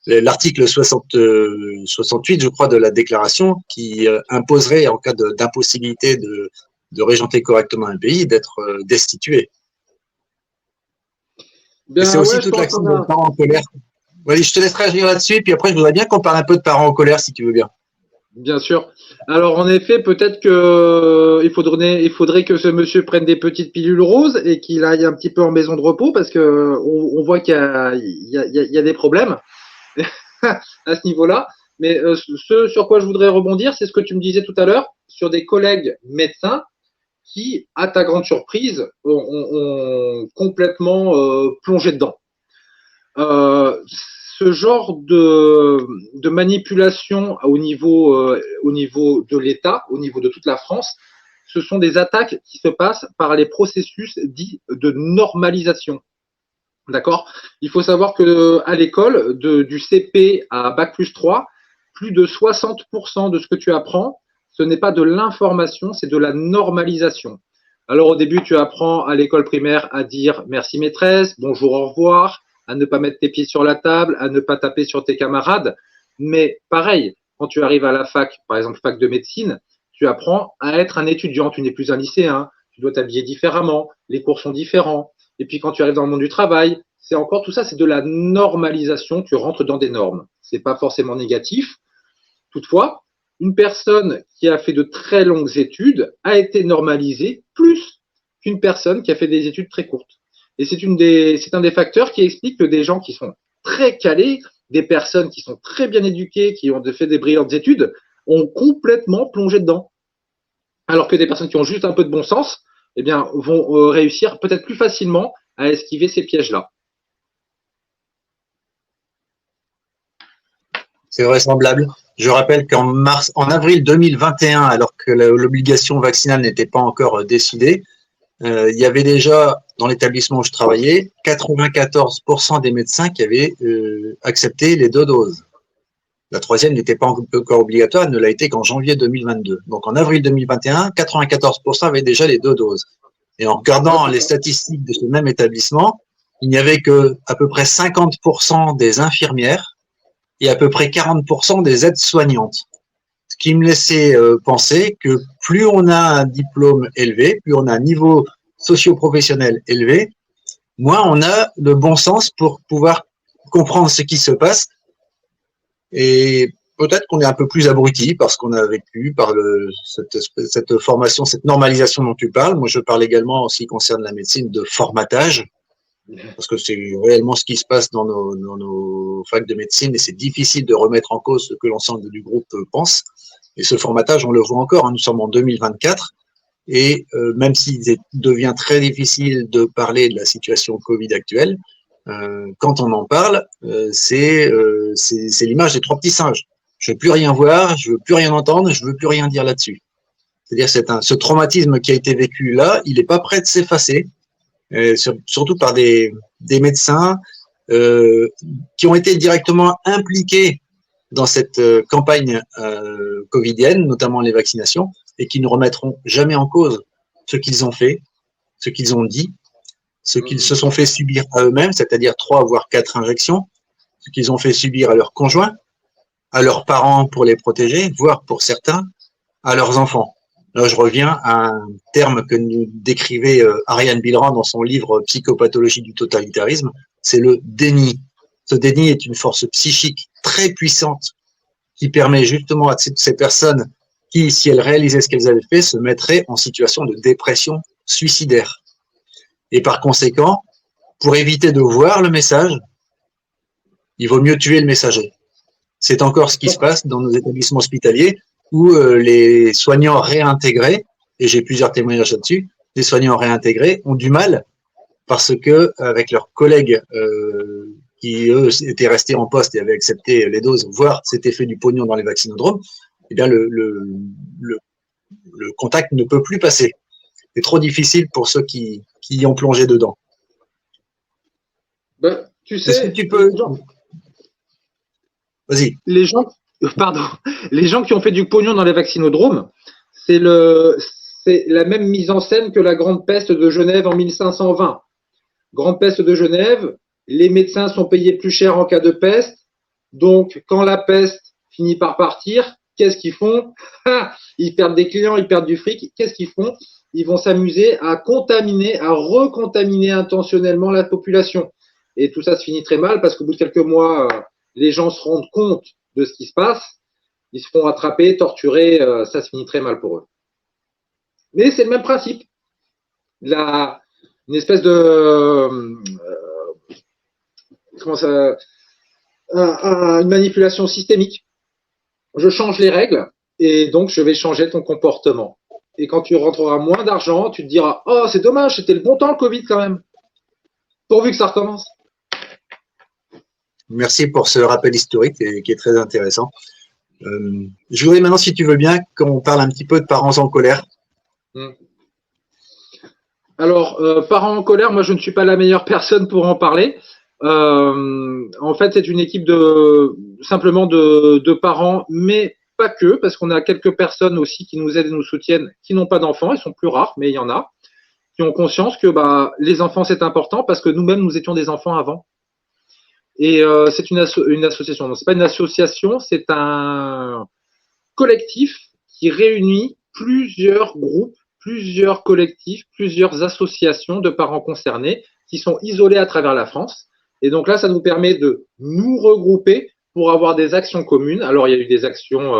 S1: l'article 68, je crois, de la déclaration, qui imposerait, en cas d'impossibilité de régenter correctement un pays, d'être destitué. C'est aussi toute l'action des parents en colère. Vas-y, je te laisserai agir là-dessus, puis après, je voudrais bien qu'on parle un peu de parents en colère, si tu veux bien.
S2: Bien sûr. Alors, en effet, peut-être qu'il faudrait que ce monsieur prenne des petites pilules roses et qu'il aille un petit peu en maison de repos, parce que on voit qu'il y a des problèmes à ce niveau-là. Mais ce sur quoi je voudrais rebondir, c'est ce que tu me disais tout à l'heure sur des collègues médecins qui, à ta grande surprise, ont complètement plongé dedans. Ce genre de manipulation au niveau de l'État, au niveau de toute la France, ce sont des attaques qui se passent par les processus dits de normalisation. D'accord ? Il faut savoir qu'à l'école, du CP à Bac+3, plus de 60% de ce que tu apprends, ce n'est pas de l'information, c'est de la normalisation. Alors au début, tu apprends à l'école primaire à dire merci maîtresse, bonjour, au revoir, à ne pas mettre tes pieds sur la table, à ne pas taper sur tes camarades. Mais pareil, quand tu arrives à la fac, par exemple fac de médecine, tu apprends à être un étudiant, tu n'es plus un lycéen, tu dois t'habiller différemment, les cours sont différents. Et puis quand tu arrives dans le monde du travail, c'est encore tout ça, c'est de la normalisation. Tu rentres dans des normes. C'est pas forcément négatif. Toutefois, une personne qui a fait de très longues études a été normalisée plus qu'une personne qui a fait des études très courtes. Et c'est un des facteurs qui explique que des gens qui sont très calés, des personnes qui sont très bien éduquées, qui ont fait des brillantes études, ont complètement plongé dedans. Alors que des personnes qui ont juste un peu de bon sens, eh bien, vont réussir peut-être plus facilement à esquiver ces pièges-là.
S1: C'est vraisemblable. Je rappelle en avril 2021, alors que l'obligation vaccinale n'était pas encore décidée, il y avait déjà, dans l'établissement où je travaillais, 94% des médecins qui avaient accepté les 2 doses. La troisième n'était pas encore obligatoire, elle ne l'a été qu'en janvier 2022. Donc en avril 2021, 94% avaient déjà les 2 doses. Et en regardant les statistiques de ce même établissement, il n'y avait que à peu près 50% des infirmières et à peu près 40% des aides-soignantes. Ce qui me laissait penser que plus on a un diplôme élevé, plus on a un niveau socio-professionnel élevé, moins on a de bon sens pour pouvoir comprendre ce qui se passe. Et peut-être qu'on est un peu plus abruti parce qu'on a vécu par cette formation, cette normalisation dont tu parles. Moi, je parle également, en ce qui concerne la médecine, de formatage, parce que c'est réellement ce qui se passe dans nos facs de médecine et c'est difficile de remettre en cause ce que l'ensemble du groupe pense. Et ce formatage, on le voit encore, hein, nous sommes en 2024 et même s'il devient très difficile de parler de la situation Covid actuelle, quand on en parle, c'est l'image des 3 petits singes. Je veux plus rien voir, je veux plus rien entendre, je veux plus rien dire là-dessus. C'est-à-dire ce traumatisme qui a été vécu là, il n'est pas prêt de s'effacer, surtout par des médecins qui ont été directement impliqués dans cette campagne covidienne, notamment les vaccinations, et qui ne remettront jamais en cause ce qu'ils ont fait, ce qu'ils ont dit, ce qu'ils se sont fait subir à eux-mêmes, c'est-à-dire 3 voire 4 injections, ce qu'ils ont fait subir à leurs conjoints, à leurs parents pour les protéger, voire pour certains, à leurs enfants. Là, je reviens à un terme que nous décrivait Ariane Bilran dans son livre Psychopathologie du totalitarisme, c'est le déni. Ce déni est une force psychique très puissante qui permet justement à ces personnes qui, si elles réalisaient ce qu'elles avaient fait, se mettraient en situation de dépression suicidaire. Et par conséquent, pour éviter de voir le message, il vaut mieux tuer le messager. C'est encore ce qui se passe dans nos établissements hospitaliers où les soignants réintégrés, et j'ai plusieurs témoignages là-dessus, les soignants réintégrés ont du mal parce que avec leurs collègues qui, eux, étaient restés en poste et avaient accepté les doses, voire s'étaient fait du pognon dans les vaccinodromes, eh bien le contact ne peut plus passer. C'est trop difficile pour ceux qui y ont plongé dedans.
S2: Ben, tu sais,
S1: est-ce que tu peux... Vas-y.
S2: Les gens qui ont fait du pognon dans les vaccinodromes, c'est la même mise en scène que la Grande Peste de Genève en 1520. Grande Peste de Genève, les médecins sont payés plus cher en cas de peste, donc quand la peste finit par partir, qu'est-ce qu'ils font? Ils perdent des clients, ils perdent du fric, qu'est-ce qu'ils font? Ils vont s'amuser à recontaminer intentionnellement la population. Et tout ça se finit très mal parce qu'au bout de quelques mois, les gens se rendent compte de ce qui se passe, ils se font attraper, torturer, ça se finit très mal pour eux. Mais c'est le même principe. Une espèce de une manipulation systémique. Je change les règles et donc je vais changer ton comportement. Et quand tu rentreras moins d'argent, tu te diras « Oh, c'est dommage, c'était le bon temps le Covid quand même. » Pourvu que ça recommence.
S1: Merci pour ce rappel historique qui est très intéressant. Je voudrais maintenant, si tu veux bien, qu'on parle un petit peu de parents en colère.
S2: Alors, parents en colère, moi je ne suis pas la meilleure personne pour en parler. En fait, c'est une équipe simplement de parents, mais pas que, parce qu'on a quelques personnes aussi qui nous aident et nous soutiennent, qui n'ont pas d'enfants, ils sont plus rares, mais il y en a, qui ont conscience que les enfants c'est important parce que nous-mêmes nous étions des enfants avant. Et c'est une association. Non, c'est pas une association, c'est un collectif qui réunit plusieurs groupes, plusieurs collectifs, plusieurs associations de parents concernés qui sont isolés à travers la France. Et donc là, ça nous permet de nous regrouper pour avoir des actions communes. Alors, il y a eu des actions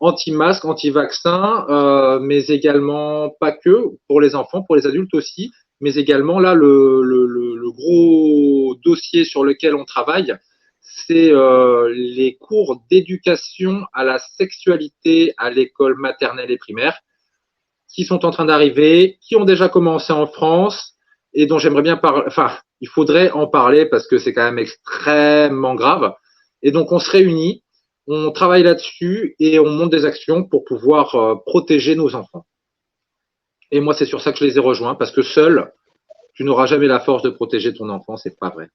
S2: anti-masques, anti-vaccins, mais également pas que pour les enfants, pour les adultes aussi, mais également là, le gros dossier sur lequel on travaille, c'est les cours d'éducation à la sexualité à l'école maternelle et primaire qui sont en train d'arriver, qui ont déjà commencé en France et dont j'aimerais bien parler. Enfin, il faudrait en parler parce que c'est quand même extrêmement grave. Et donc, on se réunit, on travaille là-dessus et on monte des actions pour pouvoir protéger nos enfants. Et moi, c'est sur ça que je les ai rejoints parce que seul, tu n'auras jamais la force de protéger ton enfant, c'est pas vrai.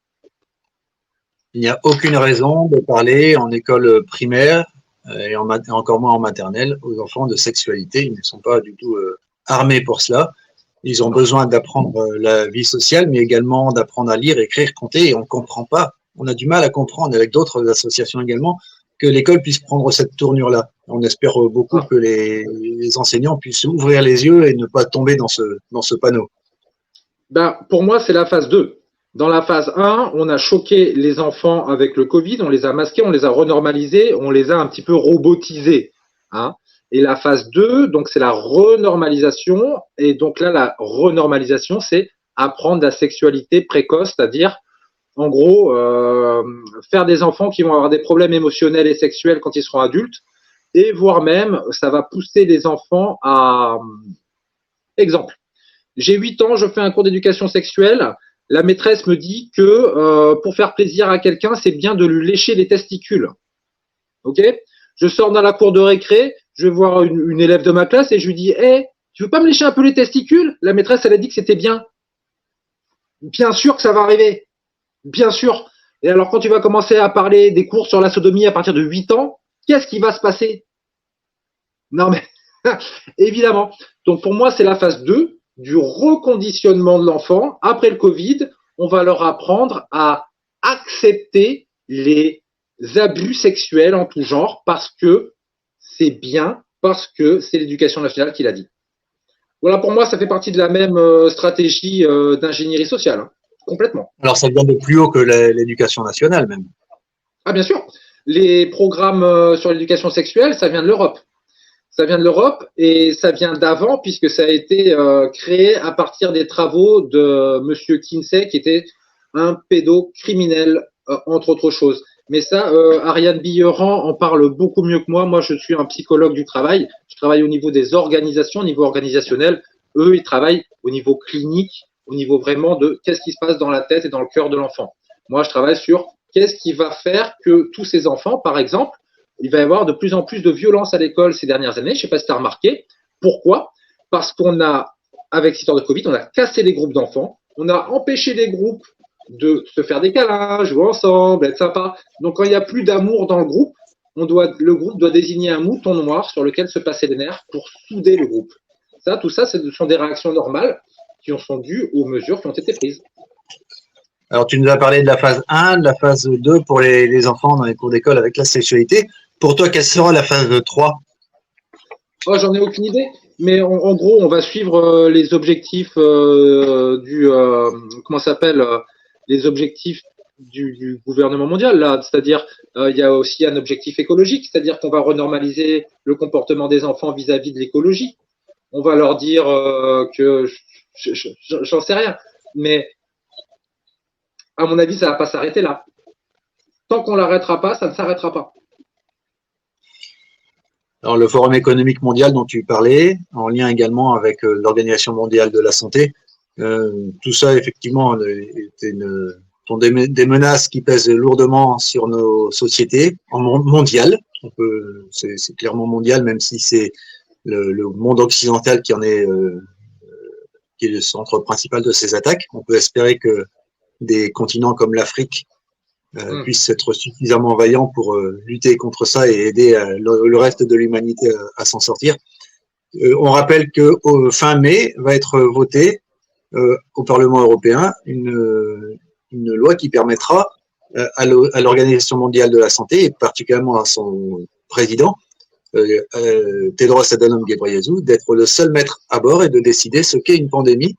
S1: Il n'y a aucune raison de parler en école primaire et encore moins en maternelle aux enfants de sexualité. Ils ne sont pas du tout armés pour cela. Ils ont besoin d'apprendre la vie sociale, mais également d'apprendre à lire, écrire, compter. Et on ne comprend pas. On a du mal à comprendre, avec d'autres associations également, que l'école puisse prendre cette tournure-là. On espère beaucoup que les enseignants puissent ouvrir les yeux et ne pas tomber dans ce panneau.
S2: Ben, pour moi, c'est la phase 2. Dans la phase 1, on a choqué les enfants avec le Covid, on les a masqués, on les a renormalisés, on les a un petit peu robotisés. Hein. Et la phase 2, donc c'est la renormalisation. Et donc là, la renormalisation, c'est apprendre la sexualité précoce, c'est-à-dire, en gros, faire des enfants qui vont avoir des problèmes émotionnels et sexuels quand ils seront adultes, et voire même, ça va pousser les enfants à… Exemple, j'ai 8 ans, je fais un cours d'éducation sexuelle. La maîtresse me dit que pour faire plaisir à quelqu'un, c'est bien de lui lécher les testicules. Ok ? Je sors dans la cour de récré, je vais voir une élève de ma classe et je lui dis hey, tu veux pas me lécher un peu les testicules ? La maîtresse, elle a dit que c'était bien. Bien sûr que ça va arriver. Bien sûr. Et alors, quand tu vas commencer à parler des cours sur la sodomie à partir de 8 ans, qu'est-ce qui va se passer ? Non, mais évidemment. Donc, pour moi, c'est la phase 2 du reconditionnement de l'enfant. Après le Covid, on va leur apprendre à accepter les abus sexuels en tout genre parce que c'est bien, parce que c'est l'éducation nationale qui l'a dit. Voilà, pour moi, ça fait partie de la même stratégie d'ingénierie sociale, hein, complètement.
S1: Alors, ça vient de plus haut que l'éducation nationale, même.
S2: Ah, bien sûr. Les programmes sur l'éducation sexuelle, ça vient de l'Europe. Ça vient de l'Europe et ça vient d'avant puisque ça a été créé à partir des travaux de Monsieur Kinsey qui était un pédocriminel, entre autres choses. Mais ça, Ariane Billeran en parle beaucoup mieux que moi. Moi, je suis un psychologue du travail. Je travaille au niveau des organisations, au niveau organisationnel. Eux, ils travaillent au niveau clinique, au niveau vraiment de qu'est-ce qui se passe dans la tête et dans le cœur de l'enfant. Moi, je travaille sur qu'est-ce qui va faire que tous ces enfants, par exemple, il va y avoir de plus en plus de violence à l'école ces dernières années. Je ne sais pas si tu as remarqué. Pourquoi ? Parce qu'on a, avec cette histoire de Covid, on a cassé les groupes d'enfants. On a empêché les groupes de se faire des câlins, jouer ensemble, être sympa. Donc, quand il n'y a plus d'amour dans le groupe, le groupe doit désigner un mouton noir sur lequel se passer les nerfs pour souder le groupe. Ça, tout ça, ce sont des réactions normales qui sont dues aux mesures qui ont été prises.
S1: Alors, tu nous as parlé de la phase 1, de la phase 2 pour les enfants dans les cours d'école avec la sexualité. Pour toi, quelle sera la phase 3 ?
S2: Oh, j'en ai aucune idée. Mais en gros, on va suivre les objectifs comment ça s'appelle les objectifs du gouvernement mondial. Là, c'est-à-dire, il y a aussi un objectif écologique, c'est-à-dire qu'on va renormaliser le comportement des enfants vis-à-vis de l'écologie. On va leur dire que j'en sais rien, mais à mon avis, ça va pas s'arrêter là. Tant qu'on l'arrêtera pas, ça ne s'arrêtera pas.
S1: Alors, le Forum économique mondial dont tu parlais, en lien également avec l'Organisation mondiale de la santé, tout ça, effectivement, sont des menaces qui pèsent lourdement sur nos sociétés mondiales. C'est clairement mondial, même si c'est le monde occidental qui est le centre principal de ces attaques. On peut espérer que des continents comme l'Afrique puissent être suffisamment vaillants pour lutter contre ça et aider le reste de l'humanité à s'en sortir. On rappelle qu'au fin mai va être votée au Parlement européen une loi qui permettra à l'Organisation mondiale de la santé, et particulièrement à son président, Tedros Adhanom Ghebreyesus, d'être le seul maître à bord et de décider ce qu'est une pandémie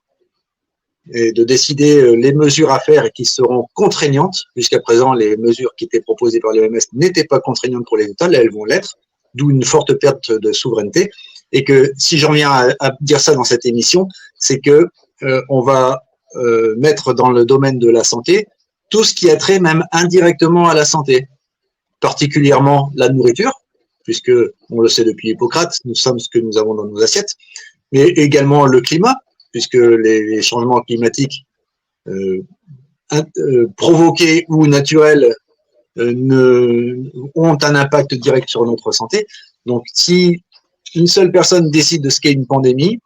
S1: et de décider les mesures à faire et qui seront contraignantes. Jusqu'à présent, les mesures qui étaient proposées par l'OMS n'étaient pas contraignantes pour les États, là elles vont l'être, d'où une forte perte de souveraineté. Et que si j'en viens à dire ça dans cette émission, c'est que on va mettre dans le domaine de la santé tout ce qui a trait même indirectement à la santé, particulièrement la nourriture, puisque on le sait depuis Hippocrate, nous sommes ce que nous avons dans nos assiettes, mais également le climat, puisque les changements climatiques provoqués ou naturels ont un impact direct sur notre santé. Donc, si une seule personne décide de ce qu'est une pandémie,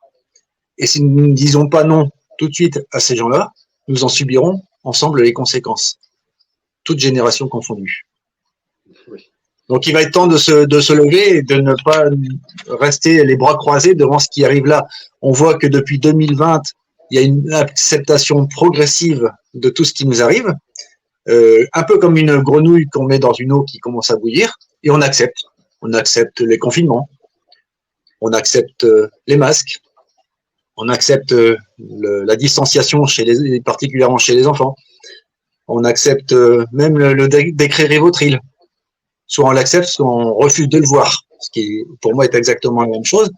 S1: et si nous ne disons pas non tout de suite à ces gens-là, nous en subirons ensemble les conséquences, toutes générations confondues. Oui. Donc, il va être temps de se lever et de ne pas rester les bras croisés devant ce qui arrive là. On voit que depuis 2020, il y a une acceptation progressive de tout ce qui nous arrive, un peu comme une grenouille qu'on met dans une eau qui commence à bouillir, et on accepte. On accepte les confinements, on accepte les masques, on accepte la distanciation, particulièrement chez les enfants, on accepte même le décret Rivotril. Soit on l'accepte, soit on refuse de le voir, ce qui, pour moi, est exactement la même chose.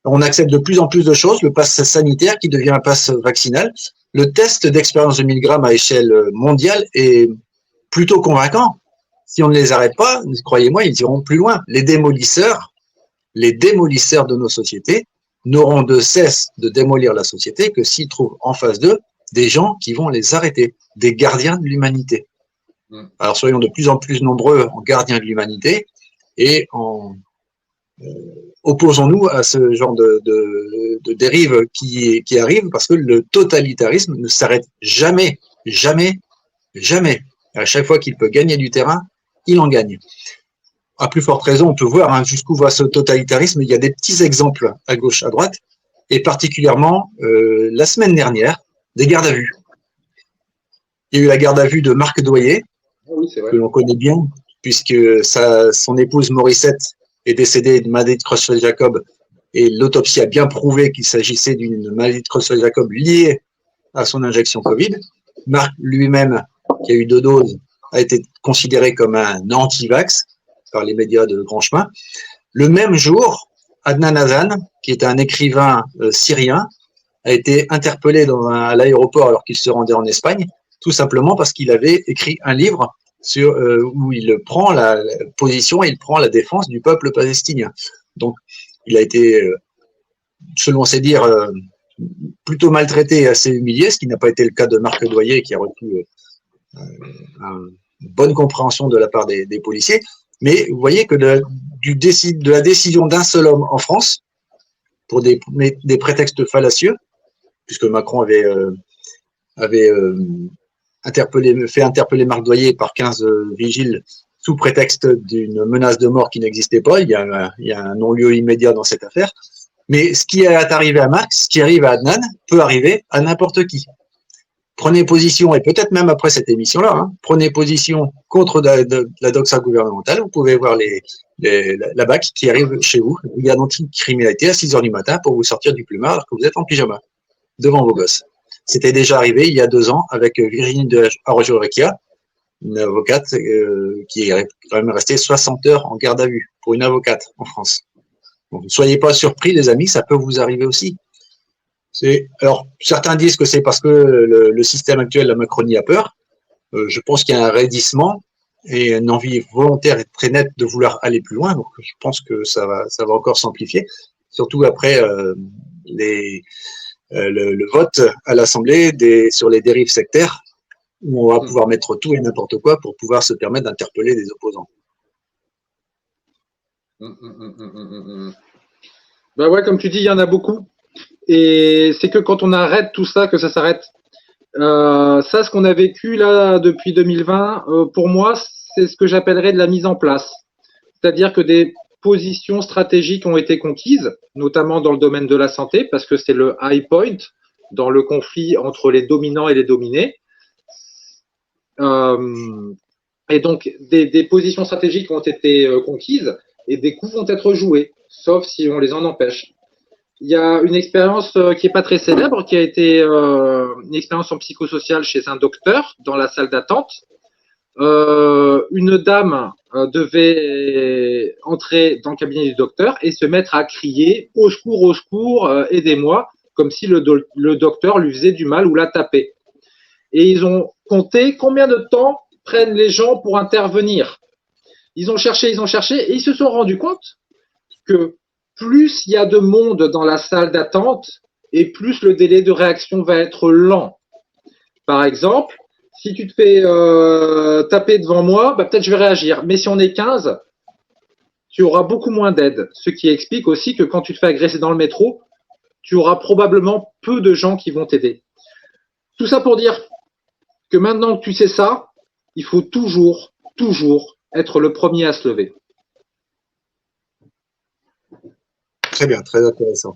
S1: On accepte de plus en plus de choses, le pass sanitaire qui devient un pass vaccinal. Le test d'expérience de 1000 grammes à échelle mondiale est plutôt convaincant. Si on ne les arrête pas, croyez-moi, ils iront plus loin. Les démolisseurs de nos sociétés n'auront de cesse de démolir la société que s'ils trouvent en face d'eux des gens qui vont les arrêter, des gardiens de l'humanité. Alors soyons de plus en plus nombreux en gardiens de l'humanité et opposons-nous à ce genre de dérive qui arrive, parce que le totalitarisme ne s'arrête jamais, jamais, jamais. À chaque fois qu'il peut gagner du terrain, il en gagne. À plus forte raison, on peut voir jusqu'où va ce totalitarisme. Il y a des petits exemples à gauche, à droite, et particulièrement la semaine dernière, des gardes à vue. Il y a eu la garde à vue de Marc Doyer, oui, que l'on connaît bien, puisque son épouse Morissette est décédée d'une maladie de Creutzfeldt-Jacob, et l'autopsie a bien prouvé qu'il s'agissait d'une maladie de Creutzfeldt-Jacob liée à son injection Covid. Marc lui-même, qui a eu 2 doses, a été considéré comme un anti-vax par les médias de grand chemin. Le même jour, Adnan Hazan, qui est un écrivain syrien, a été interpellé à l'aéroport alors qu'il se rendait en Espagne, tout simplement parce qu'il avait écrit un livre où il prend la position et il prend la défense du peuple palestinien. Donc, il a été, selon ses dires, plutôt maltraité et assez humilié, ce qui n'a pas été le cas de Marc Doyer, qui a reçu une bonne compréhension de la part des policiers. Mais vous voyez que de la décision d'un seul homme en France, pour des prétextes fallacieux, puisque Macron avait fait interpeller Marc Doyer par 15 vigiles sous prétexte d'une menace de mort qui n'existait pas. Il y a un non-lieu immédiat dans cette affaire. Mais ce qui est arrivé à Marc, ce qui arrive à Adnan, peut arriver à n'importe qui. Prenez position, et peut-être même après cette émission-là, prenez position contre la doxa gouvernementale. Vous pouvez voir la BAC qui arrive chez vous, il y a anti-criminalité à 6h du matin pour vous sortir du plumard alors que vous êtes en pyjama, devant vos gosses. C'était déjà arrivé il y a 2 ans avec Virginie de Arroyo-Recchia, une avocate qui est quand même restée 60 heures en garde à vue pour une avocate en France. Donc, ne soyez pas surpris, les amis, ça peut vous arriver aussi. Alors, certains disent que c'est parce que le système actuel, la Macronie, a peur. Je pense qu'il y a un raidissement et une envie volontaire et très nette de vouloir aller plus loin. Donc, je pense que ça va encore s'amplifier, surtout après le vote à l'Assemblée sur les dérives sectaires, où on va pouvoir mettre tout et n'importe quoi pour pouvoir se permettre d'interpeller des opposants.
S2: Ben ouais, comme tu dis, il y en a beaucoup. Et c'est que quand on arrête tout ça, que ça s'arrête. Ça, ce qu'on a vécu là depuis 2020, pour moi, c'est ce que j'appellerais de la mise en place. C'est-à-dire que des positions stratégiques ont été conquises, notamment dans le domaine de la santé, parce que c'est le high point dans le conflit entre les dominants et les dominés. Et donc, des positions stratégiques ont été conquises et des coups vont être joués, sauf si on les en empêche. il y a une expérience qui n'est pas très célèbre, qui a été une expérience en psychosocial chez un docteur dans la salle d'attente. Une dame devait entrer dans le cabinet du docteur et se mettre à crier au secours, aidez-moi, comme si le docteur lui faisait du mal ou la tapait. Et ils ont compté combien de temps prennent les gens pour intervenir. Ils ont cherché et ils se sont rendus compte que plus il y a de monde dans la salle d'attente et plus le délai de réaction va être lent. Par exemple, si tu te fais taper devant moi, bah, peut-être je vais réagir. Mais si on est 15, tu auras beaucoup moins d'aide. Ce qui explique aussi que quand tu te fais agresser dans le métro, tu auras probablement peu de gens qui vont t'aider. Tout ça pour dire que maintenant que tu sais ça, il faut toujours être le premier à se lever.
S1: Très bien, très intéressant.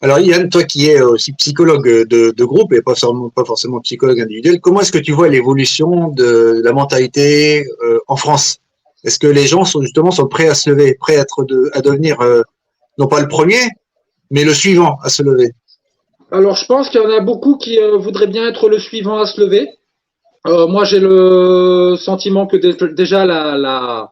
S1: Alors Yann, toi qui es aussi psychologue de groupe et pas forcément psychologue individuel, comment est-ce que tu vois l'évolution de la mentalité en France? Est-ce que les gens sont prêts à se lever, prêts à devenir non pas le premier, mais le suivant à se lever?
S2: Alors je pense qu'il y en a beaucoup qui voudraient bien être le suivant à se lever. Moi j'ai le sentiment que déjà la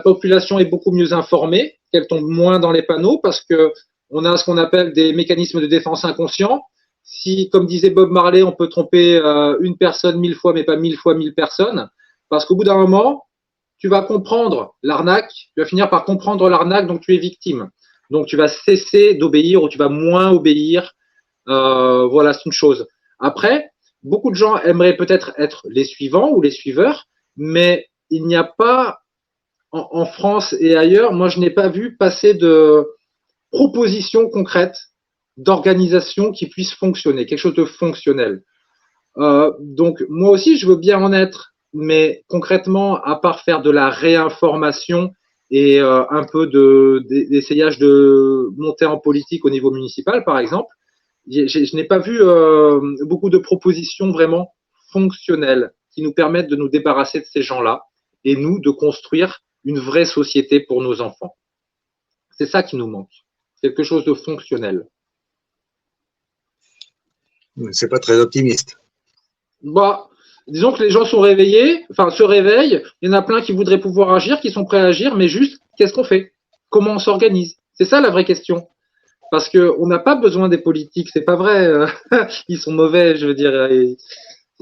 S2: population est beaucoup mieux informée, qu'elle tombe moins dans les panneaux parce que on a ce qu'on appelle des mécanismes de défense inconscients. Si, comme disait Bob Marley, on peut tromper une personne 1000 fois, mais pas 1000 fois 1000 personnes, parce qu'au bout d'un moment, tu vas comprendre l'arnaque, tu vas finir par comprendre l'arnaque, donc tu es victime. Donc tu vas cesser d'obéir ou tu vas moins obéir. Voilà, c'est une chose. Après, beaucoup de gens aimeraient peut-être être les suivants ou les suiveurs, mais il n'y a pas en France et ailleurs, moi je n'ai pas vu passer de propositions concrètes d'organisation qui puisse fonctionner, quelque chose de fonctionnel. Donc moi aussi je veux bien en être, mais concrètement, à part faire de la réinformation et un peu d'essayage de monter en politique au niveau municipal, par exemple, je n'ai pas vu beaucoup de propositions vraiment fonctionnelles qui nous permettent de nous débarrasser de ces gens-là et nous de construire une vraie société pour nos enfants. C'est ça qui nous manque, quelque chose de fonctionnel.
S1: C'est pas très optimiste.
S2: Bah, disons que les gens sont réveillés, enfin se réveillent, il y en a plein qui voudraient pouvoir agir, qui sont prêts à agir, mais juste, qu'est-ce qu'on fait? Comment on s'organise? C'est ça la vraie question. Parce qu'on n'a pas besoin des politiques, c'est pas vrai. Ils sont mauvais, je veux dire.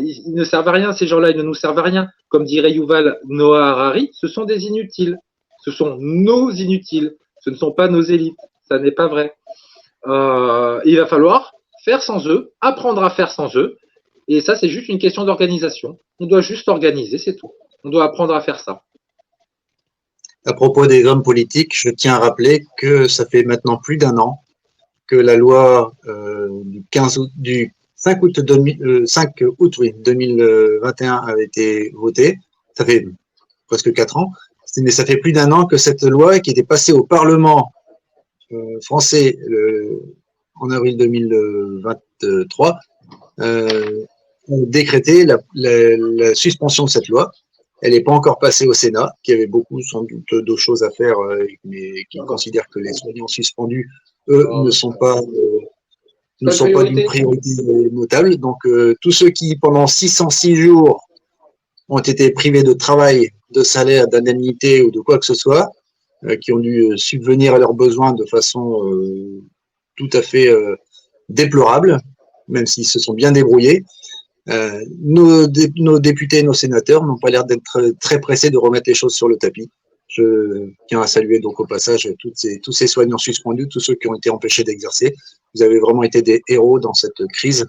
S2: Ils ne servent à rien, ces gens-là, ils ne nous servent à rien. Comme dirait Yuval Noah Harari, ce sont des inutiles. Ce sont nos inutiles. Ce ne sont pas nos élites. Ça n'est pas vrai. Il va falloir faire sans eux, apprendre à faire sans eux. Et ça, c'est juste une question d'organisation. On doit juste s'organiser, c'est tout. On doit apprendre à faire ça.
S1: À propos des hommes politiques, je tiens à rappeler que ça fait maintenant plus d'un an que la loi du 5 août, 2021 avait été votée. Ça fait presque 4 ans. Mais ça fait plus d'un an que cette loi qui était passée au Parlement français en avril 2023 décrété la suspension de cette loi. Elle n'est pas encore passée au Sénat, qui avait beaucoup sans doute d'autres choses à faire, mais qui considère que les soignants suspendus, eux, ne sont pas d'une priorité notable. Donc, tous ceux qui, pendant 606 jours, ont été privés de travail, de salaire, d'indemnité ou de quoi que ce soit, qui ont dû subvenir à leurs besoins de façon tout à fait déplorable, même s'ils se sont bien débrouillés. Nos députés et nos sénateurs n'ont pas l'air d'être très pressés de remettre les choses sur le tapis. Je tiens à saluer donc au passage tous ces soignants suspendus, tous ceux qui ont été empêchés d'exercer. Vous avez vraiment été des héros dans cette crise.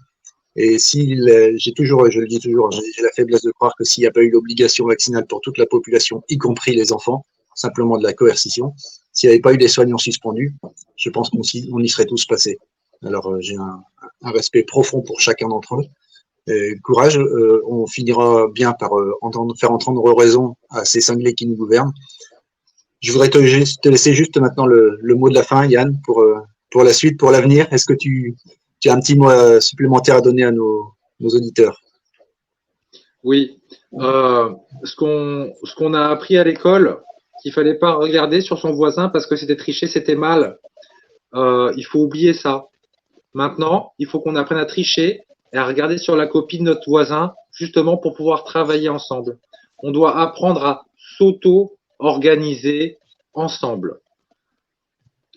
S1: Et je le dis toujours, j'ai la faiblesse de croire que s'il n'y a pas eu l'obligation vaccinale pour toute la population, y compris les enfants, simplement de la coercition, s'il n'y avait pas eu des soignants suspendus, je pense qu'on y serait tous passés. Alors j'ai un respect profond pour chacun d'entre eux. Courage, on finira bien par faire entendre raison à ces cinglés qui nous gouvernent. Je voudrais te laisser juste maintenant le mot de la fin, Yann, pour la suite, pour l'avenir. Est-ce que tu as un petit mot supplémentaire à donner à nos auditeurs?
S2: Oui. Ce qu'on a appris à l'école, qu'il fallait pas regarder sur son voisin parce que c'était tricher, c'était mal. il faut oublier ça. Maintenant, il faut qu'on apprenne à tricher et à regarder sur la copie de notre voisin, justement pour pouvoir travailler ensemble. On doit apprendre à s'auto-organiser ensemble.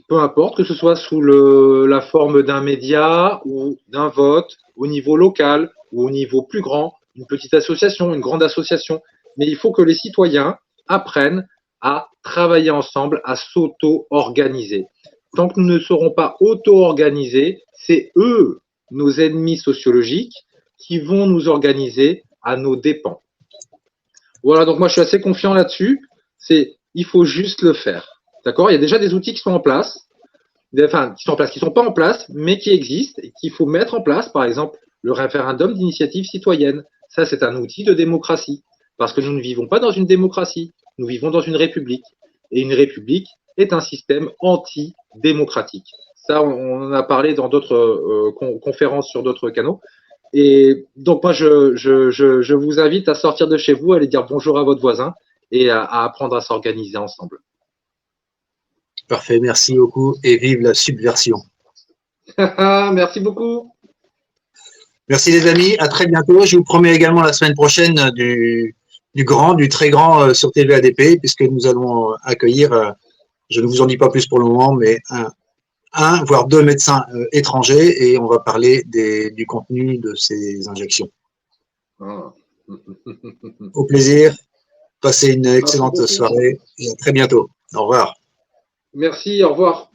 S2: Peu importe que ce soit sous la forme d'un média ou d'un vote, au niveau local ou au niveau plus grand, une petite association, une grande association. Mais il faut que les citoyens apprennent à travailler ensemble, à s'auto-organiser. Tant que nous ne serons pas auto-organisés, c'est eux, nos ennemis sociologiques, qui vont nous organiser à nos dépens. Voilà, donc moi je suis assez confiant là-dessus. Il faut juste le faire. D'accord? Il y a déjà des outils qui sont en place, qui sont pas en place, mais qui existent et qu'il faut mettre en place. Par exemple, le référendum d'initiative citoyenne. Ça, c'est un outil de démocratie. Parce que nous ne vivons pas dans une démocratie, nous vivons dans une république. Et une république est un système anti-démocratique. Ça, on en a parlé dans d'autres conférences sur d'autres canaux. Et donc, moi, je vous invite à sortir de chez vous, à aller dire bonjour à votre voisin et à apprendre à s'organiser ensemble.
S1: Parfait, merci beaucoup et vive la subversion.
S2: Merci beaucoup.
S1: Merci les amis, à très bientôt. Je vous promets également la semaine prochaine du très grand sur TVADP, puisque nous allons accueillir, je ne vous en dis pas plus pour le moment, mais un voire deux médecins étrangers et on va parler du contenu de ces injections. Au plaisir, passez une excellente soirée et à très bientôt. Au revoir.
S2: Merci, au revoir.